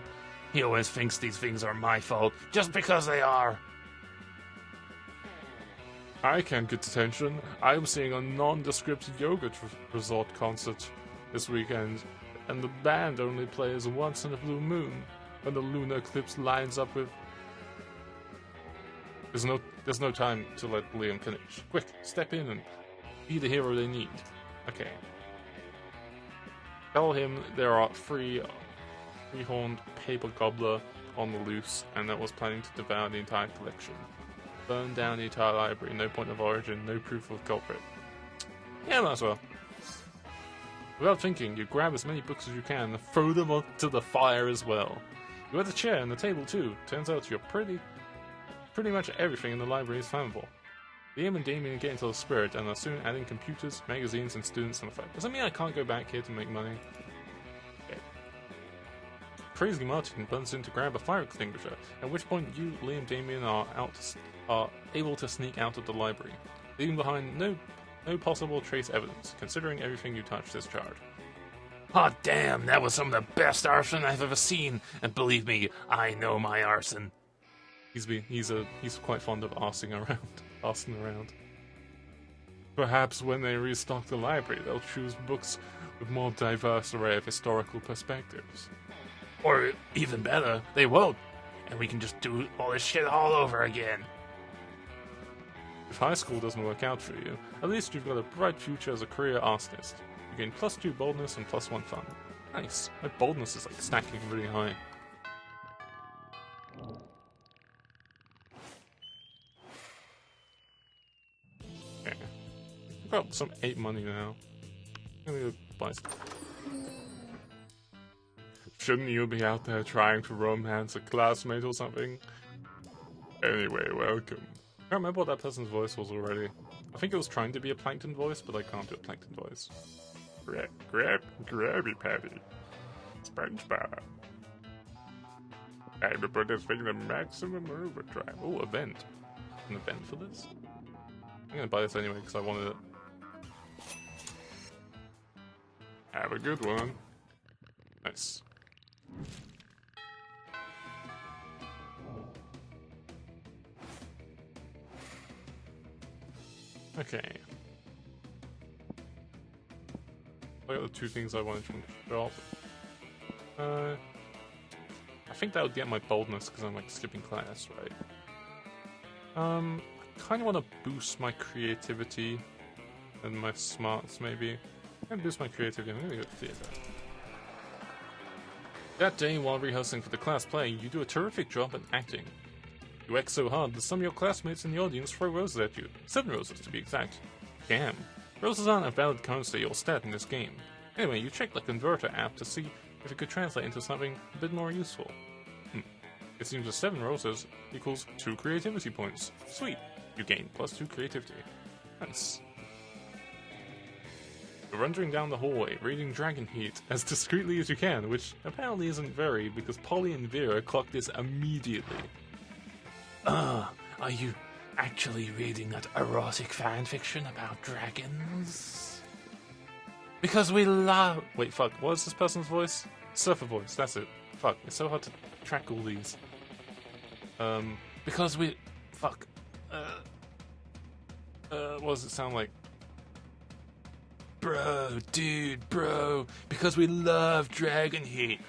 He always thinks these things are my fault, just because they are. I can't get attention. I'm seeing a nondescript yoga resort concert this weekend, and the band only plays once in a blue moon, when the lunar eclipse lines up with... There's no time to let Liam finish. Quick, step in and be the hero they need. Okay. Tell him there are three-horned paper gobbler on the loose, and that was planning to devour the entire collection. Burn down the entire library, no point of origin, no proof of culprit. Yeah, might as well. Without thinking, you grab as many books as you can and throw them onto the fire as well. You had the chair and the table too. Turns out you're pretty much everything in the library is flammable. Liam and Damien get into the spirit and are soon adding computers, magazines, and students on the fight. Does that mean I can't go back here to make money? Okay. Crazy Martin runs in to grab a fire extinguisher, at which point you, Liam, Damien are able to sneak out of the library, leaving behind no possible trace evidence, considering everything you touched is charred. Hot damn, that was some of the best arson I've ever seen, and believe me, I know my arson. He's quite fond of arsing around. Perhaps when they restock the library, they'll choose books with more diverse array of historical perspectives. Or even better, they won't, and we can just do all this shit all over again. If high school doesn't work out for you, at least you've got a bright future as a career arsonist. You gain +2 boldness and +1 fun. Nice. My boldness is like stacking really high. Okay. I've got some 8 money now. I'm gonna go buy stuff. Shouldn't you be out there trying to romance a classmate or something? Anyway, welcome. I don't remember what that person's voice was already. I think it was trying to be a Plankton voice, but I can't do a Plankton voice. Grabby Patty. SpongeBob. Time to put this thing in the maximum overdrive. Oh, event. An event for this? I'm gonna buy this anyway because I wanted it. Have a good one. Nice. Okay. I got the 2 things I wanted from the shop. I think that would get my boldness because I'm like skipping class, right? I kind of want to boost my creativity and my smarts, maybe. I'm gonna boost my creativity. I'm gonna go to theater. That day, while rehearsing for the class play, you do a terrific job at acting. You act so hard that some of your classmates in the audience throw roses at you. 7 roses, to be exact. Damn. Roses aren't a valid currency or stat in this game. Anyway, you check the converter app to see if it could translate into something a bit more useful. It seems that 7 roses equals 2 creativity points. Sweet. You gain +2 creativity. Nice. You're wandering down the hallway, reading Dragon Heat as discreetly as you can, which apparently isn't very, because Polly and Vera clock this immediately. Are you actually reading that erotic fanfiction about dragons? Because we love... Wait, fuck, what is this person's voice? Surfer voice, that's it. Fuck, it's so hard to track all these. Because we... Fuck. What does it sound like? Bro, dude, bro, because we love Dragon Heat.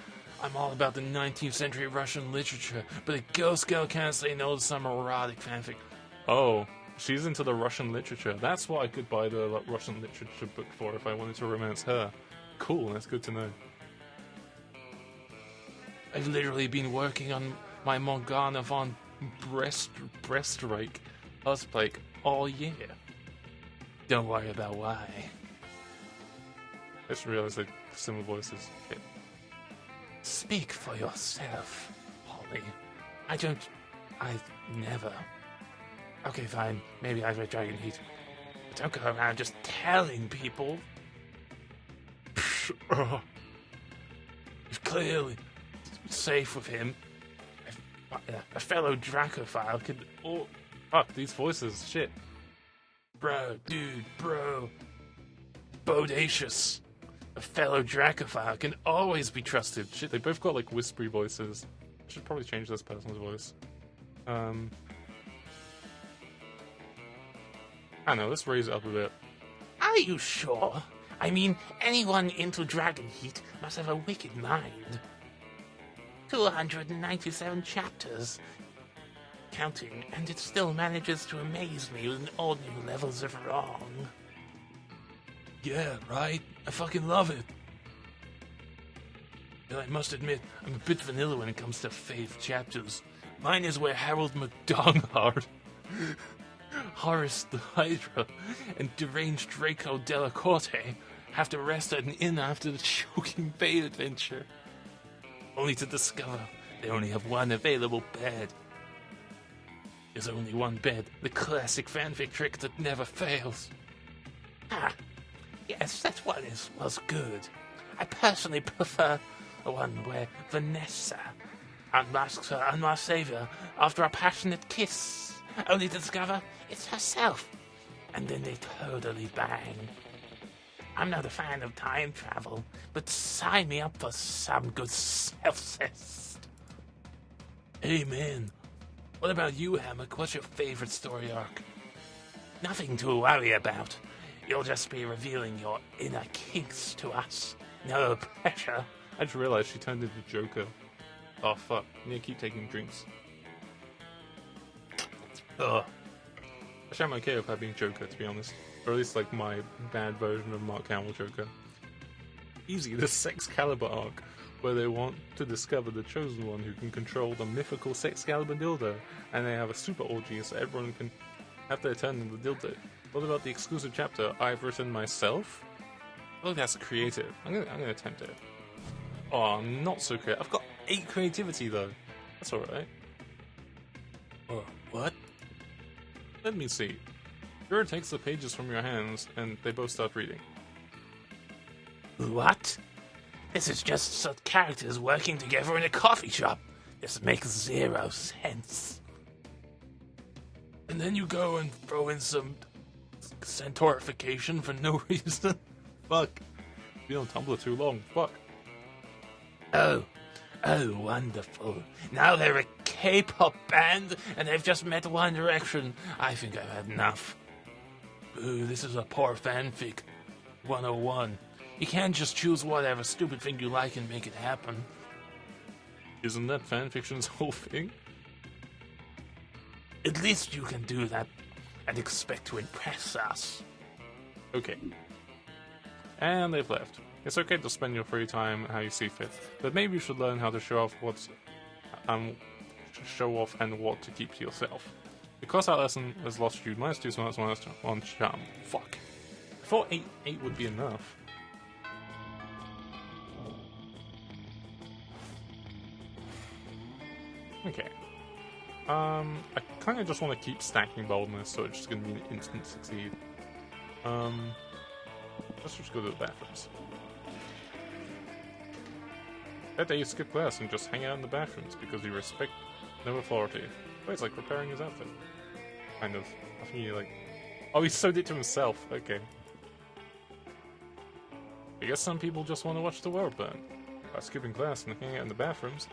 I'm all about the 19th century Russian literature, but a ghost girl can't say no to some erotic fanfic. Oh, she's into the Russian literature. That's what I could buy the Russian literature book for if I wanted to romance her. Cool, that's good to know. I've literally been working on my Morgana von Breastreich cosplay all year. Don't worry about why. I just realized they similar voices. Okay. Speak for yourself, Holly. I've never. Okay, fine. Maybe I've read Dragon Heat. But don't go around just telling people. You're clearly safe with him. A fellow Dracophile could... Oh, fuck, these voices, shit. Bro, dude, bro. Bodacious. A fellow Dracophile can always be trusted. Shit, they both got like whispery voices. I should probably change this person's voice. I don't know, let's raise it up a bit. Are you sure? I mean, anyone into Dragon Heat must have a wicked mind. 297 chapters. Counting, and it still manages to amaze me with all new levels of wrong. Yeah, right? I fucking love it. But I must admit, I'm a bit vanilla when it comes to faith chapters. Mine is where Harold McDonald, Horace the Hydra, and deranged Draco Della Corte have to rest at an inn after the choking bait adventure. Only to discover they only have one available bed. There's only one bed, the classic fanfic trick that never fails. Ah, yes, that one was good. I personally prefer the one where Vanessa unmasks her unmasked savior after a passionate kiss, only to discover it's herself, and then they totally bang. I'm not a fan of time travel, but sign me up for some good self-cest. Amen. What about you, Hammock? What's your favorite story arc? Nothing to worry about. You'll just be revealing your inner kinks to us. No pressure. I just realized she turned into Joker. Oh fuck, I need to keep taking drinks. Ugh. Actually, I'm okay with her being Joker, to be honest. Or at least like my bad version of Mark Hamill Joker. Easy, the Sexcalibur arc, where they want to discover the chosen one who can control the mythical Sexcalibur dildo, and they have a super orgy so everyone can have their turn in the dildo. What about the exclusive chapter I've written myself? I think that's creative. I'm gonna attempt it. Oh, not so creative. I've got 8 creativity though. That's alright. Oh, what? Let me see. Jura takes the pages from your hands, and they both start reading. What? This is just some characters working together in a coffee shop. This makes 0 sense. And then you go and throw in some centaurification for no reason. Fuck. Been on Tumblr too long. Fuck. Oh, wonderful. Now they're a K-pop band, and they've just met One Direction. I think I've had enough. Ooh, this is a poor fanfic. 101. You can't just choose whatever stupid thing you like and make it happen. Isn't that fanfiction's whole thing? At least you can do that and expect to impress us. Okay. And they've left. It's okay to spend your free time how you see fit, but maybe you should learn how to show off and what to keep to yourself. Because that lesson has lost you -2 smarts, -1 charm. Fuck. I thought 8 would be enough. Okay. I kind of just want to keep stacking boldness, so it's just going to be an instant succeed. Let's just go to the bathrooms. That day you skip class and just hang out in the bathrooms because you respect no authority. Wait, it's like repairing his outfit. Kind of. I think you like... Oh, he sewed it to himself. Okay. I guess some people just want to watch the world burn. By skipping class and hanging out in the bathrooms.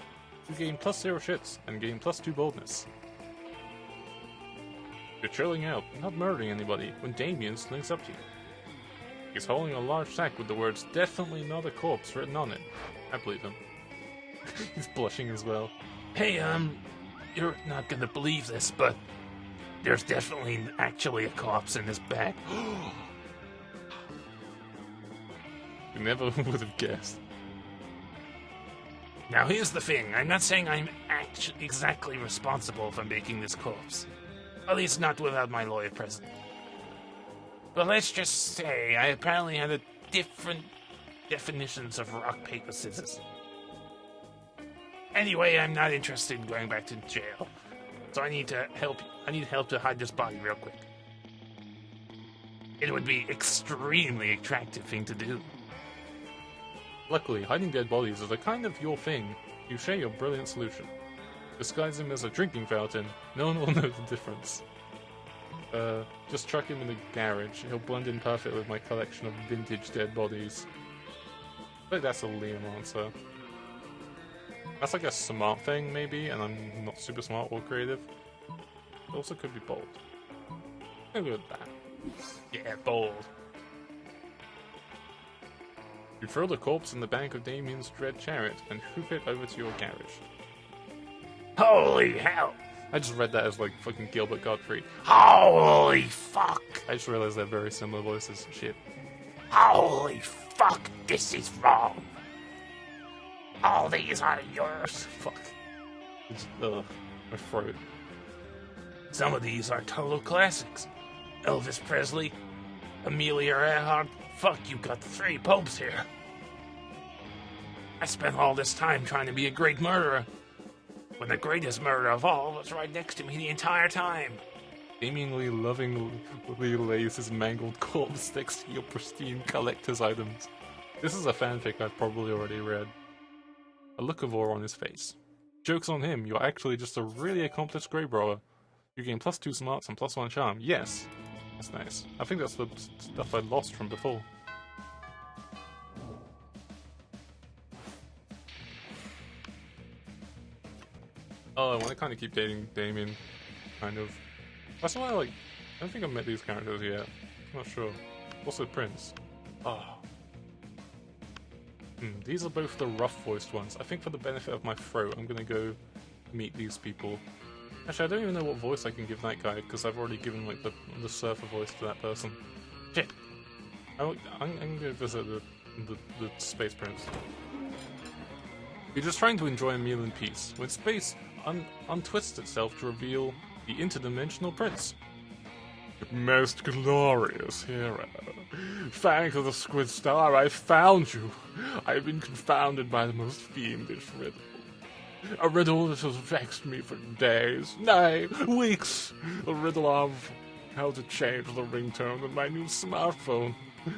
You gain +0 shits and gain +2 boldness. You're chilling out, not murdering anybody, when Damien slinks up to you. He's holding a large sack with the words "definitely not a corpse" written on it. I believe him. He's blushing as well. Hey, you're not gonna believe this, but there's definitely actually a corpse in this bag. You never would have guessed. Now here's the thing, I'm not saying I'm exactly responsible for making this corpse. At least not without my lawyer present. But let's just say I apparently had a different definitions of rock, paper, scissors. Anyway, I'm not interested in going back to jail. So I need help to hide this body real quick. It would be extremely attractive thing to do. Luckily, hiding dead bodies is a kind of your thing. You share your brilliant solution. Disguise him as a drinking fountain. No one will know the difference. Just chuck him in the garage. He'll blend in perfect with my collection of vintage dead bodies. I think that's a Liam answer. That's like a smart thing, maybe, and I'm not super smart or creative. It also could be bold. I'll go with that. Yeah, bold. You throw the corpse in the bank of Damien's dread chariot and hoop it over to your garage. Holy hell! I just read that as like fucking Gilbert Gottfried. Holy fuck! I just realized they're very similar voices. Shit. Holy fuck! This is wrong! All these are yours! Fuck. It's, my throat. Some of these are total classics. Elvis Presley, Amelia Earhart. Fuck, you got 3 popes here. I spent all this time trying to be a great murderer, when the greatest murderer of all was right next to me the entire time. Damien Lee lovingly lays his mangled corpse next to your pristine collector's items. This is a fanfic I've probably already read. A look of awe on his face. Joke's on him, you're actually just a really accomplished Greybrower. You gain +2 smarts and +1 charm. Yes! That's nice. I think that's the stuff I lost from before. Oh, I want to kind of keep dating Damien. Kind of. That's why I don't think I've met these characters yet. I'm not sure. Also Prince. Oh. These are both the rough-voiced ones. I think for the benefit of my throat, I'm gonna go meet these people. Actually, I don't even know what voice I can give that guy, because I've already given like the surfer voice to that person. Shit! I'm gonna visit the Space Prince. You're just trying to enjoy a meal in peace, when space untwists itself to reveal the interdimensional prince. Most glorious hero. Thanks to the Squid Star, I found you. I've been confounded by the most fiendish riddle. A riddle that has vexed me for days, nay, weeks. A riddle of how to change the ringtone of my new smartphone.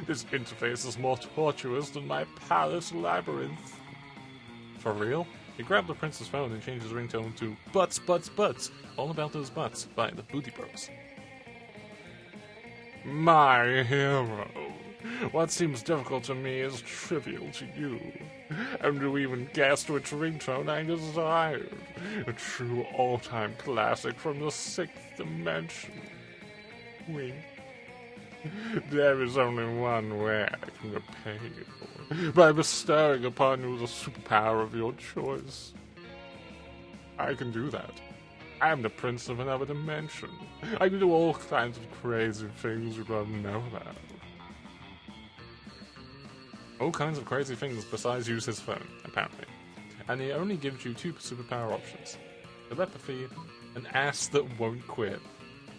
This interface is more tortuous than my palace labyrinth. For real? He grabbed the prince's phone and changed his ringtone to Butts, Butts, Butts, All About Those Butts by the Booty Bros. My hero. What seems difficult to me is trivial to you. And you even guessed which ringtone I desired. A true all-time classic from the 6th dimension. Wink. There is only one way I can repay you. By bestowing upon you the superpower of your choice. I can do that. I am the prince of another dimension. I can do all kinds of crazy things you don't know about. All kinds of crazy things besides use his phone, apparently. And he only gives you 2 superpower options. Telepathy, an ass that won't quit.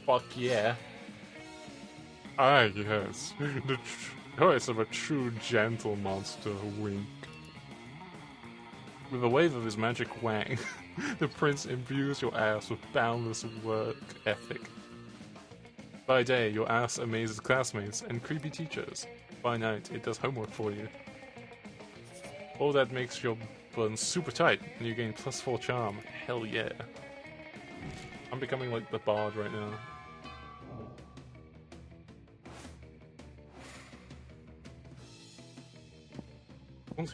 Fuck yeah. Ah yes, the choice of a true gentle monster, wink. With a wave of his magic wang, the prince imbues your ass with boundless work ethic. By day, your ass amazes classmates and creepy teachers. By night, it does homework for you. All that makes your buns super tight, and you gain +4 charm. Hell yeah. I'm becoming like the bard right now.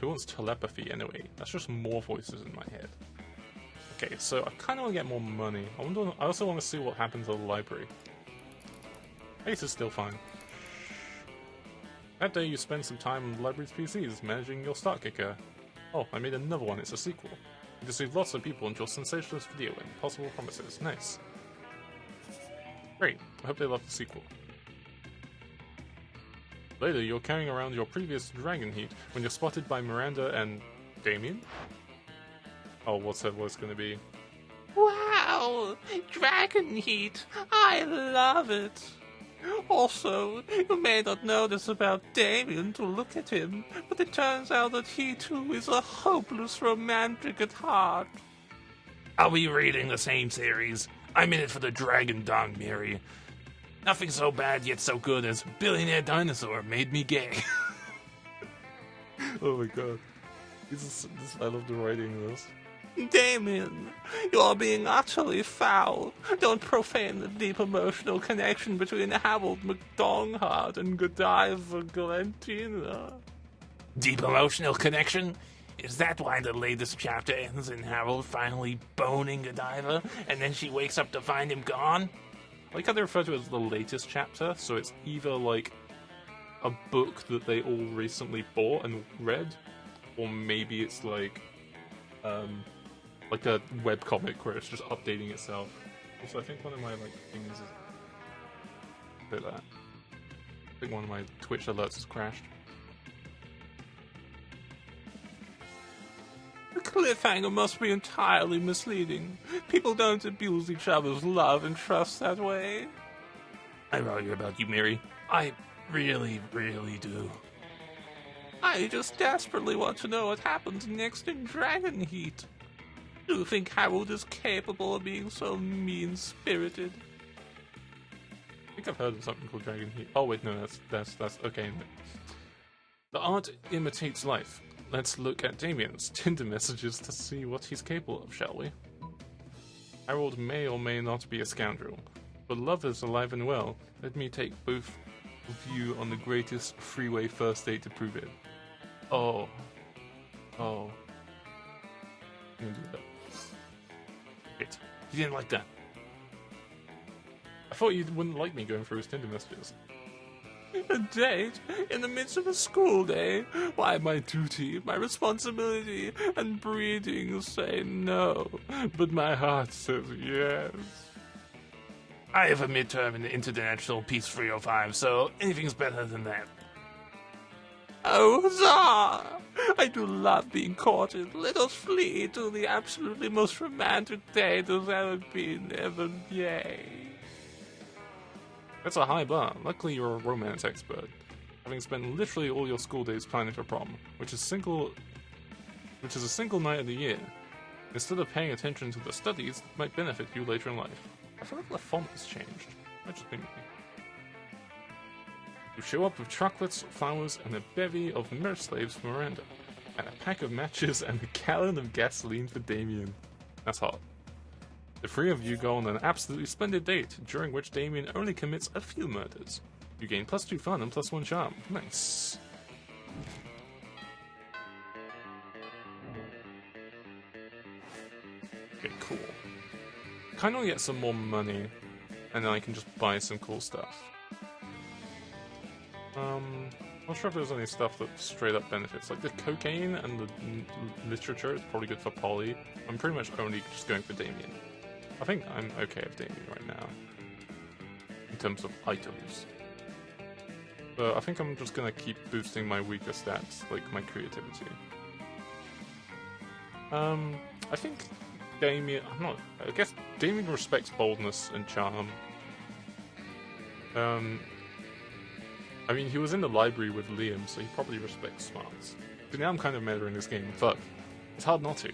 Who wants telepathy anyway? That's just more voices in my head. Okay, so I kind of want to get more money. I also want to see what happens at the library. Ace is still fine. That day you spend some time on the library's PCs, managing your start kicker. Oh, I made another one, it's a sequel. You deceive lots of people into your sensationalist video and impossible promises. Nice. Great, I hope they love the sequel. Later, you're carrying around your previous Dragon Heat when you're spotted by Miranda and... Damien? Oh, what's that voice gonna be? Wow! Dragon Heat! I love it! Also, you may not know this about Damien to look at him, but it turns out that he too is a hopeless romantic at heart. Are we reading the same series? I'm in it for the Dragon Dong, Mary. Nothing so bad yet so good as Billionaire Dinosaur made me gay. Oh my god. I love the writing of this. Damien, you are being utterly foul. Don't profane the deep emotional connection between Harold McDonghart and Godiva Galantina. Deep emotional connection? Is that why the latest chapter ends in Harold finally boning Godiva, and then she wakes up to find him gone? I like how they refer to it as the latest chapter, so it's either like a book that they all recently bought and read, or maybe it's like a webcomic where it's just updating itself. Also, I think one of my things is like that. I think one of my Twitch alerts has crashed. The cliffhanger must be entirely misleading. People don't abuse each other's love and trust that way. I worry about you, Mary. I really, really do. I just desperately want to know what happens next in Dragon Heat. Do you think Harold is capable of being so mean-spirited? I think I've heard of something called Dragon Heat. Oh wait, no, that's okay. The art imitates life. Let's look at Damien's Tinder messages to see what he's capable of, shall we? Harold may or may not be a scoundrel, but love is alive and well. Let me take both of you on the greatest freeway first date to prove it. Oh. I'm gonna do that. Wait, you didn't like that. I thought you wouldn't like me going through his Tinder messages. A date? In the midst of a school day? Why, my duty, my responsibility, and breeding say no, but my heart says yes. I have a midterm in the International Peace 305, so anything's better than that. Oh, huzzah! I do love being courted. Let us flee to the absolutely most romantic date there's ever been, yay. That's a high bar. Luckily you're a romance expert, having spent literally all your school days planning for prom, which is a single night of the year. Instead of paying attention to the studies, it might benefit you later in life. I feel like the font has changed. Might just be me. You show up with chocolates, flowers, and a bevy of nurse slaves for Miranda, and a pack of matches and a gallon of gasoline for Damien. That's hot. The three of you go on an absolutely splendid date, during which Damien only commits a few murders. You gain +2 fun and +1 charm. Nice. Okay, cool. Kinda wanna get some more money, and then I can just buy some cool stuff. Not sure if there's any stuff that straight up benefits. Like the cocaine and the literature is probably good for Polly. I'm pretty much only just going for Damien. I think I'm okay with Damien right now, in terms of items. So I think I'm just gonna keep boosting my weaker stats, like my creativity. I think Damien, I guess Damien respects boldness and charm. I mean, he was in the library with Liam, so he probably respects smarts. So now I'm kind of measuring this game. Fuck. It's hard not to.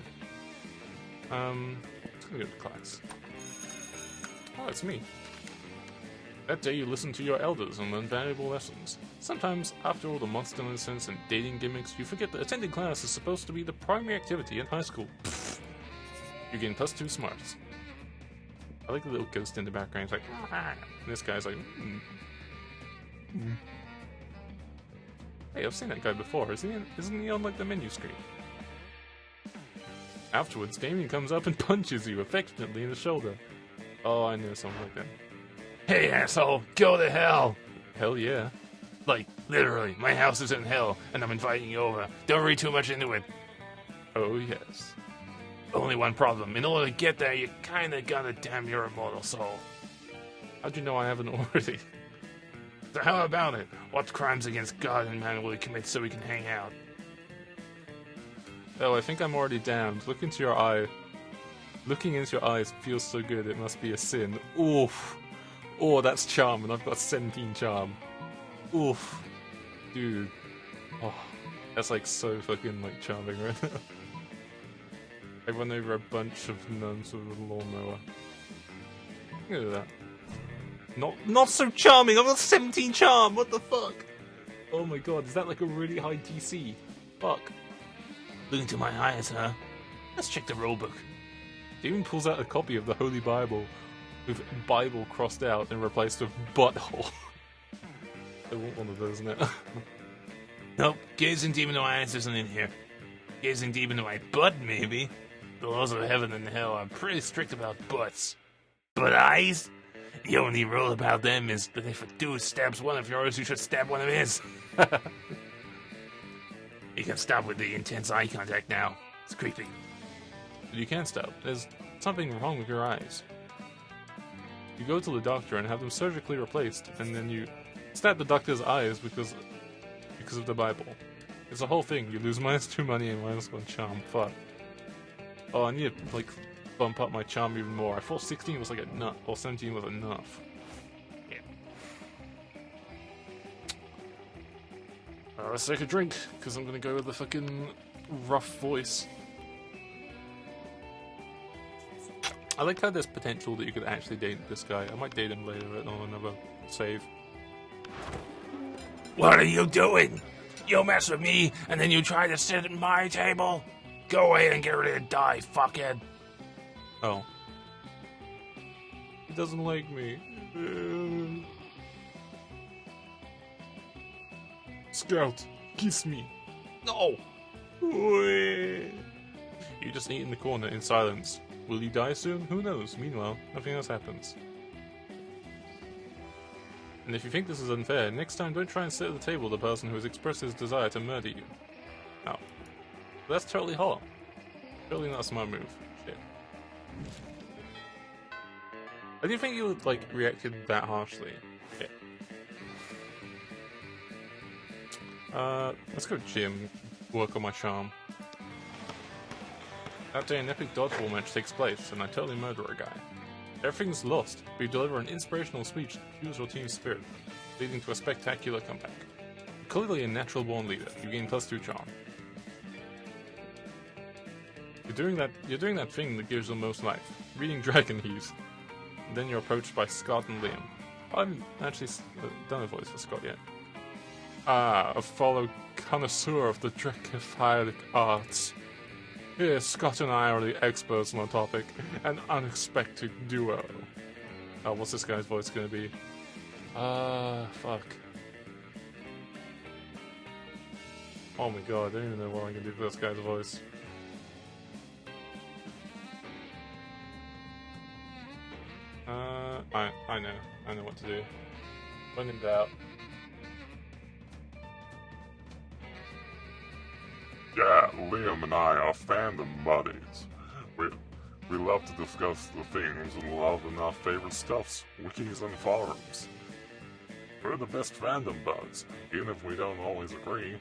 Let's go to class. Oh, it's me. That day you listen to your elders and learn valuable lessons. Sometimes, after all the monster nonsense and dating gimmicks, you forget that attending class is supposed to be the primary activity in high school. Pfft. You gain +2 smarts. I like the little ghost in the background. It's like, ah. And this guy's like, Hey, I've seen that guy before. Isn't he on like the menu screen? Afterwards, Damien comes up and punches you affectionately in the shoulder. Oh, I know something like that. Hey, asshole, go to hell! Hell yeah. Like, literally, my house is in hell, and I'm inviting you over. Don't read too much into it. Oh, yes. Only one problem. In order to get there, you kinda gotta damn your immortal soul. How'd you know I haven't already? So how about it? What crimes against God and man will you commit so we can hang out? Oh, I think I'm already damned. Look into your eye. Looking into your eyes feels so good, it must be a sin. Oof. Oh, that's charm, and I've got 17 charm. Oof. Dude. Oh, that's like so fucking like charming right now. I run over a bunch of nuns with a lawnmower. Look at that. Not so charming, I've got 17 charm, what the fuck? Oh my god, is that like a really high DC? Fuck. Look into my eyes, huh? Let's check the rulebook. Damien pulls out a copy of the Holy Bible with Bible crossed out and replaced with butthole. I want one of those now. Nope, gazing deep into my eyes isn't in here. Gazing deep into my butt, maybe. The laws of heaven and hell are pretty strict about butts. But eyes? The only rule about them is that if a dude stabs one of yours, you should stab one of his. You can stop with the intense eye contact now. It's creepy. You can't stop. There's something wrong with your eyes. You go to the doctor and have them surgically replaced, and then you stab the doctor's eyes because of the Bible. It's a whole thing. You lose -2 money and -1 charm. Fuck. Oh, I need to like bump up my charm even more. I thought 16 was like enough, or 17 was enough. Yeah. Let's take a drink, because I'm gonna go with the fucking rough voice. I like how there's potential that you could actually date this guy. I might date him later on another save. What are you doing? You mess with me, and then you try to sit at my table? Go away and get ready to die, fuckhead. Oh. He doesn't like me. Scout, kiss me. No! You just eat in the corner in silence. Will you die soon? Who knows? Meanwhile, nothing else happens. And if you think this is unfair, next time don't try and sit at the table with the person who has expressed his desire to murder you. Oh. That's totally hot. Totally not a smart move. Shit. I didn't think you would, like, reacted that harshly. Shit. Let's go gym, work on my charm. That day an epic dodgeball match takes place, and I totally murder a guy. Everything's lost, but you deliver an inspirational speech that fuels your team's spirit, leading to a spectacular comeback. You're clearly a natural-born leader. You gain +2 charm. You're doing that thing that gives the most life, reading Dragon Heaves. And then you're approached by Scott and Liam. I haven't actually done a voice for Scott yet. Ah, a fellow connoisseur of the Dracophilic arts. Here, Scott and I are the experts on the topic. An unexpected duo. Oh, what's this guy's voice gonna be? Fuck. Oh my god, I don't even know what I can do for this guy's voice. I know what to do. When in doubt. Yeah, Liam and I are fandom buddies. We love to discuss the things and love in our favorite stuffs, wikis and forums. We're the best fandom buds, even if we don't always agree,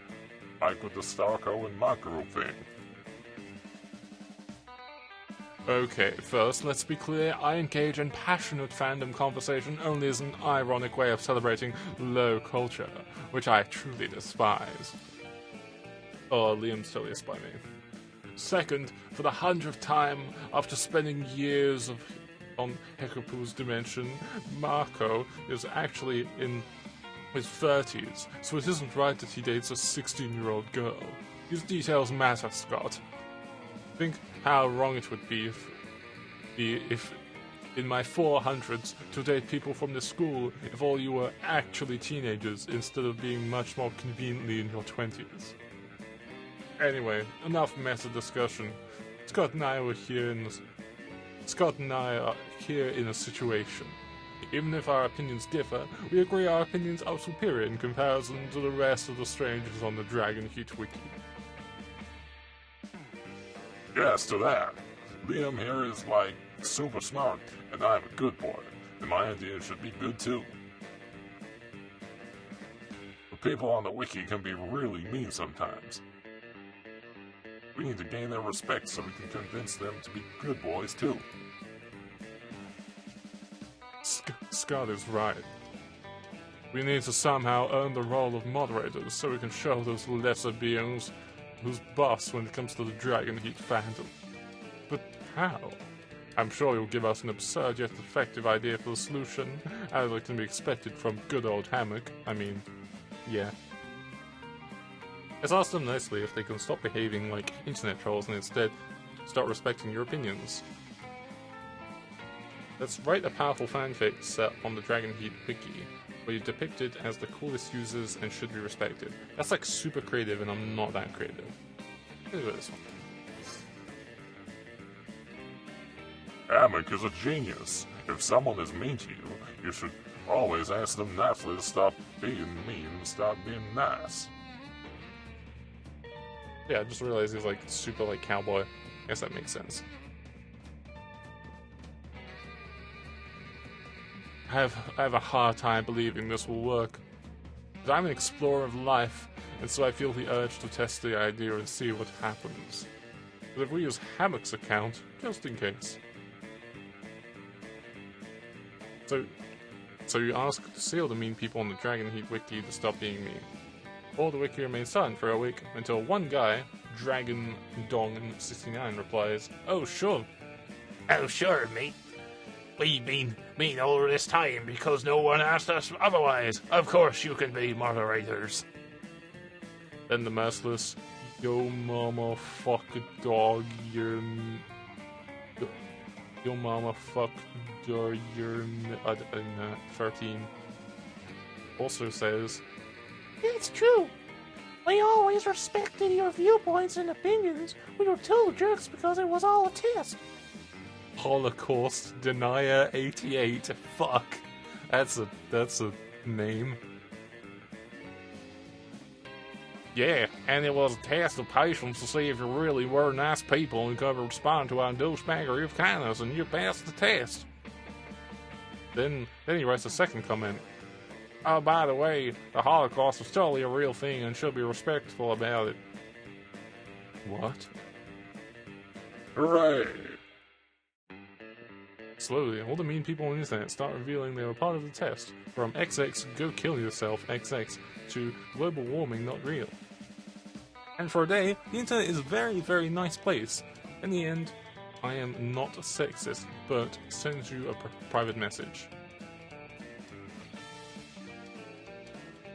like with the Starco and my group thing. Okay, first, let's be clear, I engage in passionate fandom conversation only as an ironic way of celebrating low culture, which I truly despise. Oh, Liam's totally a spy me. Second, for the 100th time, after spending years on Hekapu's dimension, Marco is actually in his 30s, so it isn't right that he dates a 16-year-old girl. These details matter, Scott. Think how wrong it would be if in my 400s to date people from the school if all you were actually teenagers instead of being much more conveniently in your 20s. Anyway, enough meta discussion. Scott and I are here in a situation. Even if our opinions differ, we agree our opinions are superior in comparison to the rest of the strangers on the Dragon Heat Wiki. Yes, to that. Liam here is like super smart, and I'm a good boy, and my ideas should be good too. But people on the wiki can be really mean sometimes. We need to gain their respect so we can convince them to be good boys too. Scott is right. We need to somehow earn the role of moderators so we can show those lesser beings who's boss when it comes to the Dragon Heat fandom. But how? I'm sure you'll give us an absurd yet effective idea for the solution, as it can be expected from good old Hammock. I mean, yeah. Let's ask them nicely if they can stop behaving like internet trolls and instead start respecting your opinions. Let's write a powerful fanfic set on the Dragon Heat Wiki, where you're depicted as the coolest users and should be respected. That's like super creative, and I'm not that creative. Let's go this one. Hammock is a genius. If someone is mean to you, you should always ask them nicely to stop being mean and start being nice. Yeah, I just realized he's like super like cowboy. I guess that makes sense. I have a hard time believing this will work. But I'm an explorer of life, and so I feel the urge to test the idea and see what happens. But if we use Hammock's account, just in case. So you ask to see all the mean people on the Dragon Heat Wiki to stop being mean. Or the wiki remains silent for a week until one guy, Dragon Dong 69, replies, "Oh sure." Oh, sure, mate. We've been mean all this time because no one asked us otherwise. Of course you can be moderators. Then the merciless, "Yo mama fuck a dog, you're... Yo mama fuck dog, you're... 13. Also says, It's true. We always respected your viewpoints and opinions. We were total jerks because it was all a test. Holocaust Denier 88. Fuck. That's a name. Yeah, and it was a test of patience to see if you really were nice people and could respond to our douchebaggery of kindness, and you passed the test. Then he writes a second comment. Oh, by the way, the Holocaust is totally a real thing and should be respectful about it. What? Hooray! Slowly, all the mean people on the internet start revealing they were part of the test, from XX, go kill yourself, XX, to global warming not real. And for a day, the internet is a very, very nice place. In the end, I am not sexist, but send you a private message.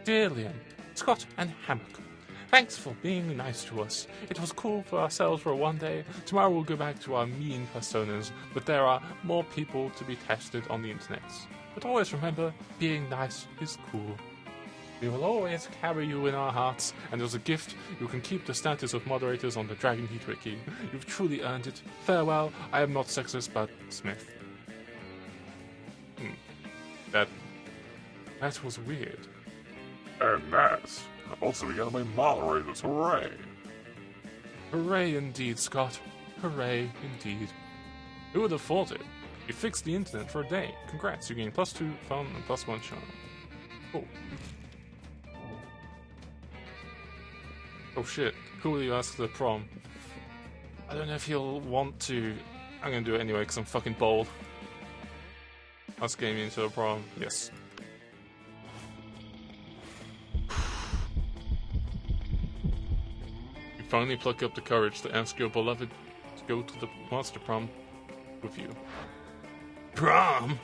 Dear Liam, Scott and Hammock, thanks for being nice to us. It was cool for ourselves for one day. Tomorrow we'll go back to our mean personas, but there are more people to be tested on the internet. But always remember, being nice is cool. We will always carry you in our hearts, and as a gift, you can keep the status of moderators on the Dragon Heat Wiki. You've truly earned it. Farewell, I am not sexist, but Smith. That was weird. And nice. Also, we gotta be moderators. Hooray! Hooray indeed, Scott. Hooray indeed. Who would have thought it? You fixed the internet for a day. Congrats, you gain +2 fun and +1 charm. Oh. Oh shit. Who will you ask to the prom? I don't know if you'll want to. I'm gonna do it anyway because I'm fucking bold. Ask Amy to the prom. Yes. Finally pluck up the courage to ask your beloved to go to the monster prom with you. Prom?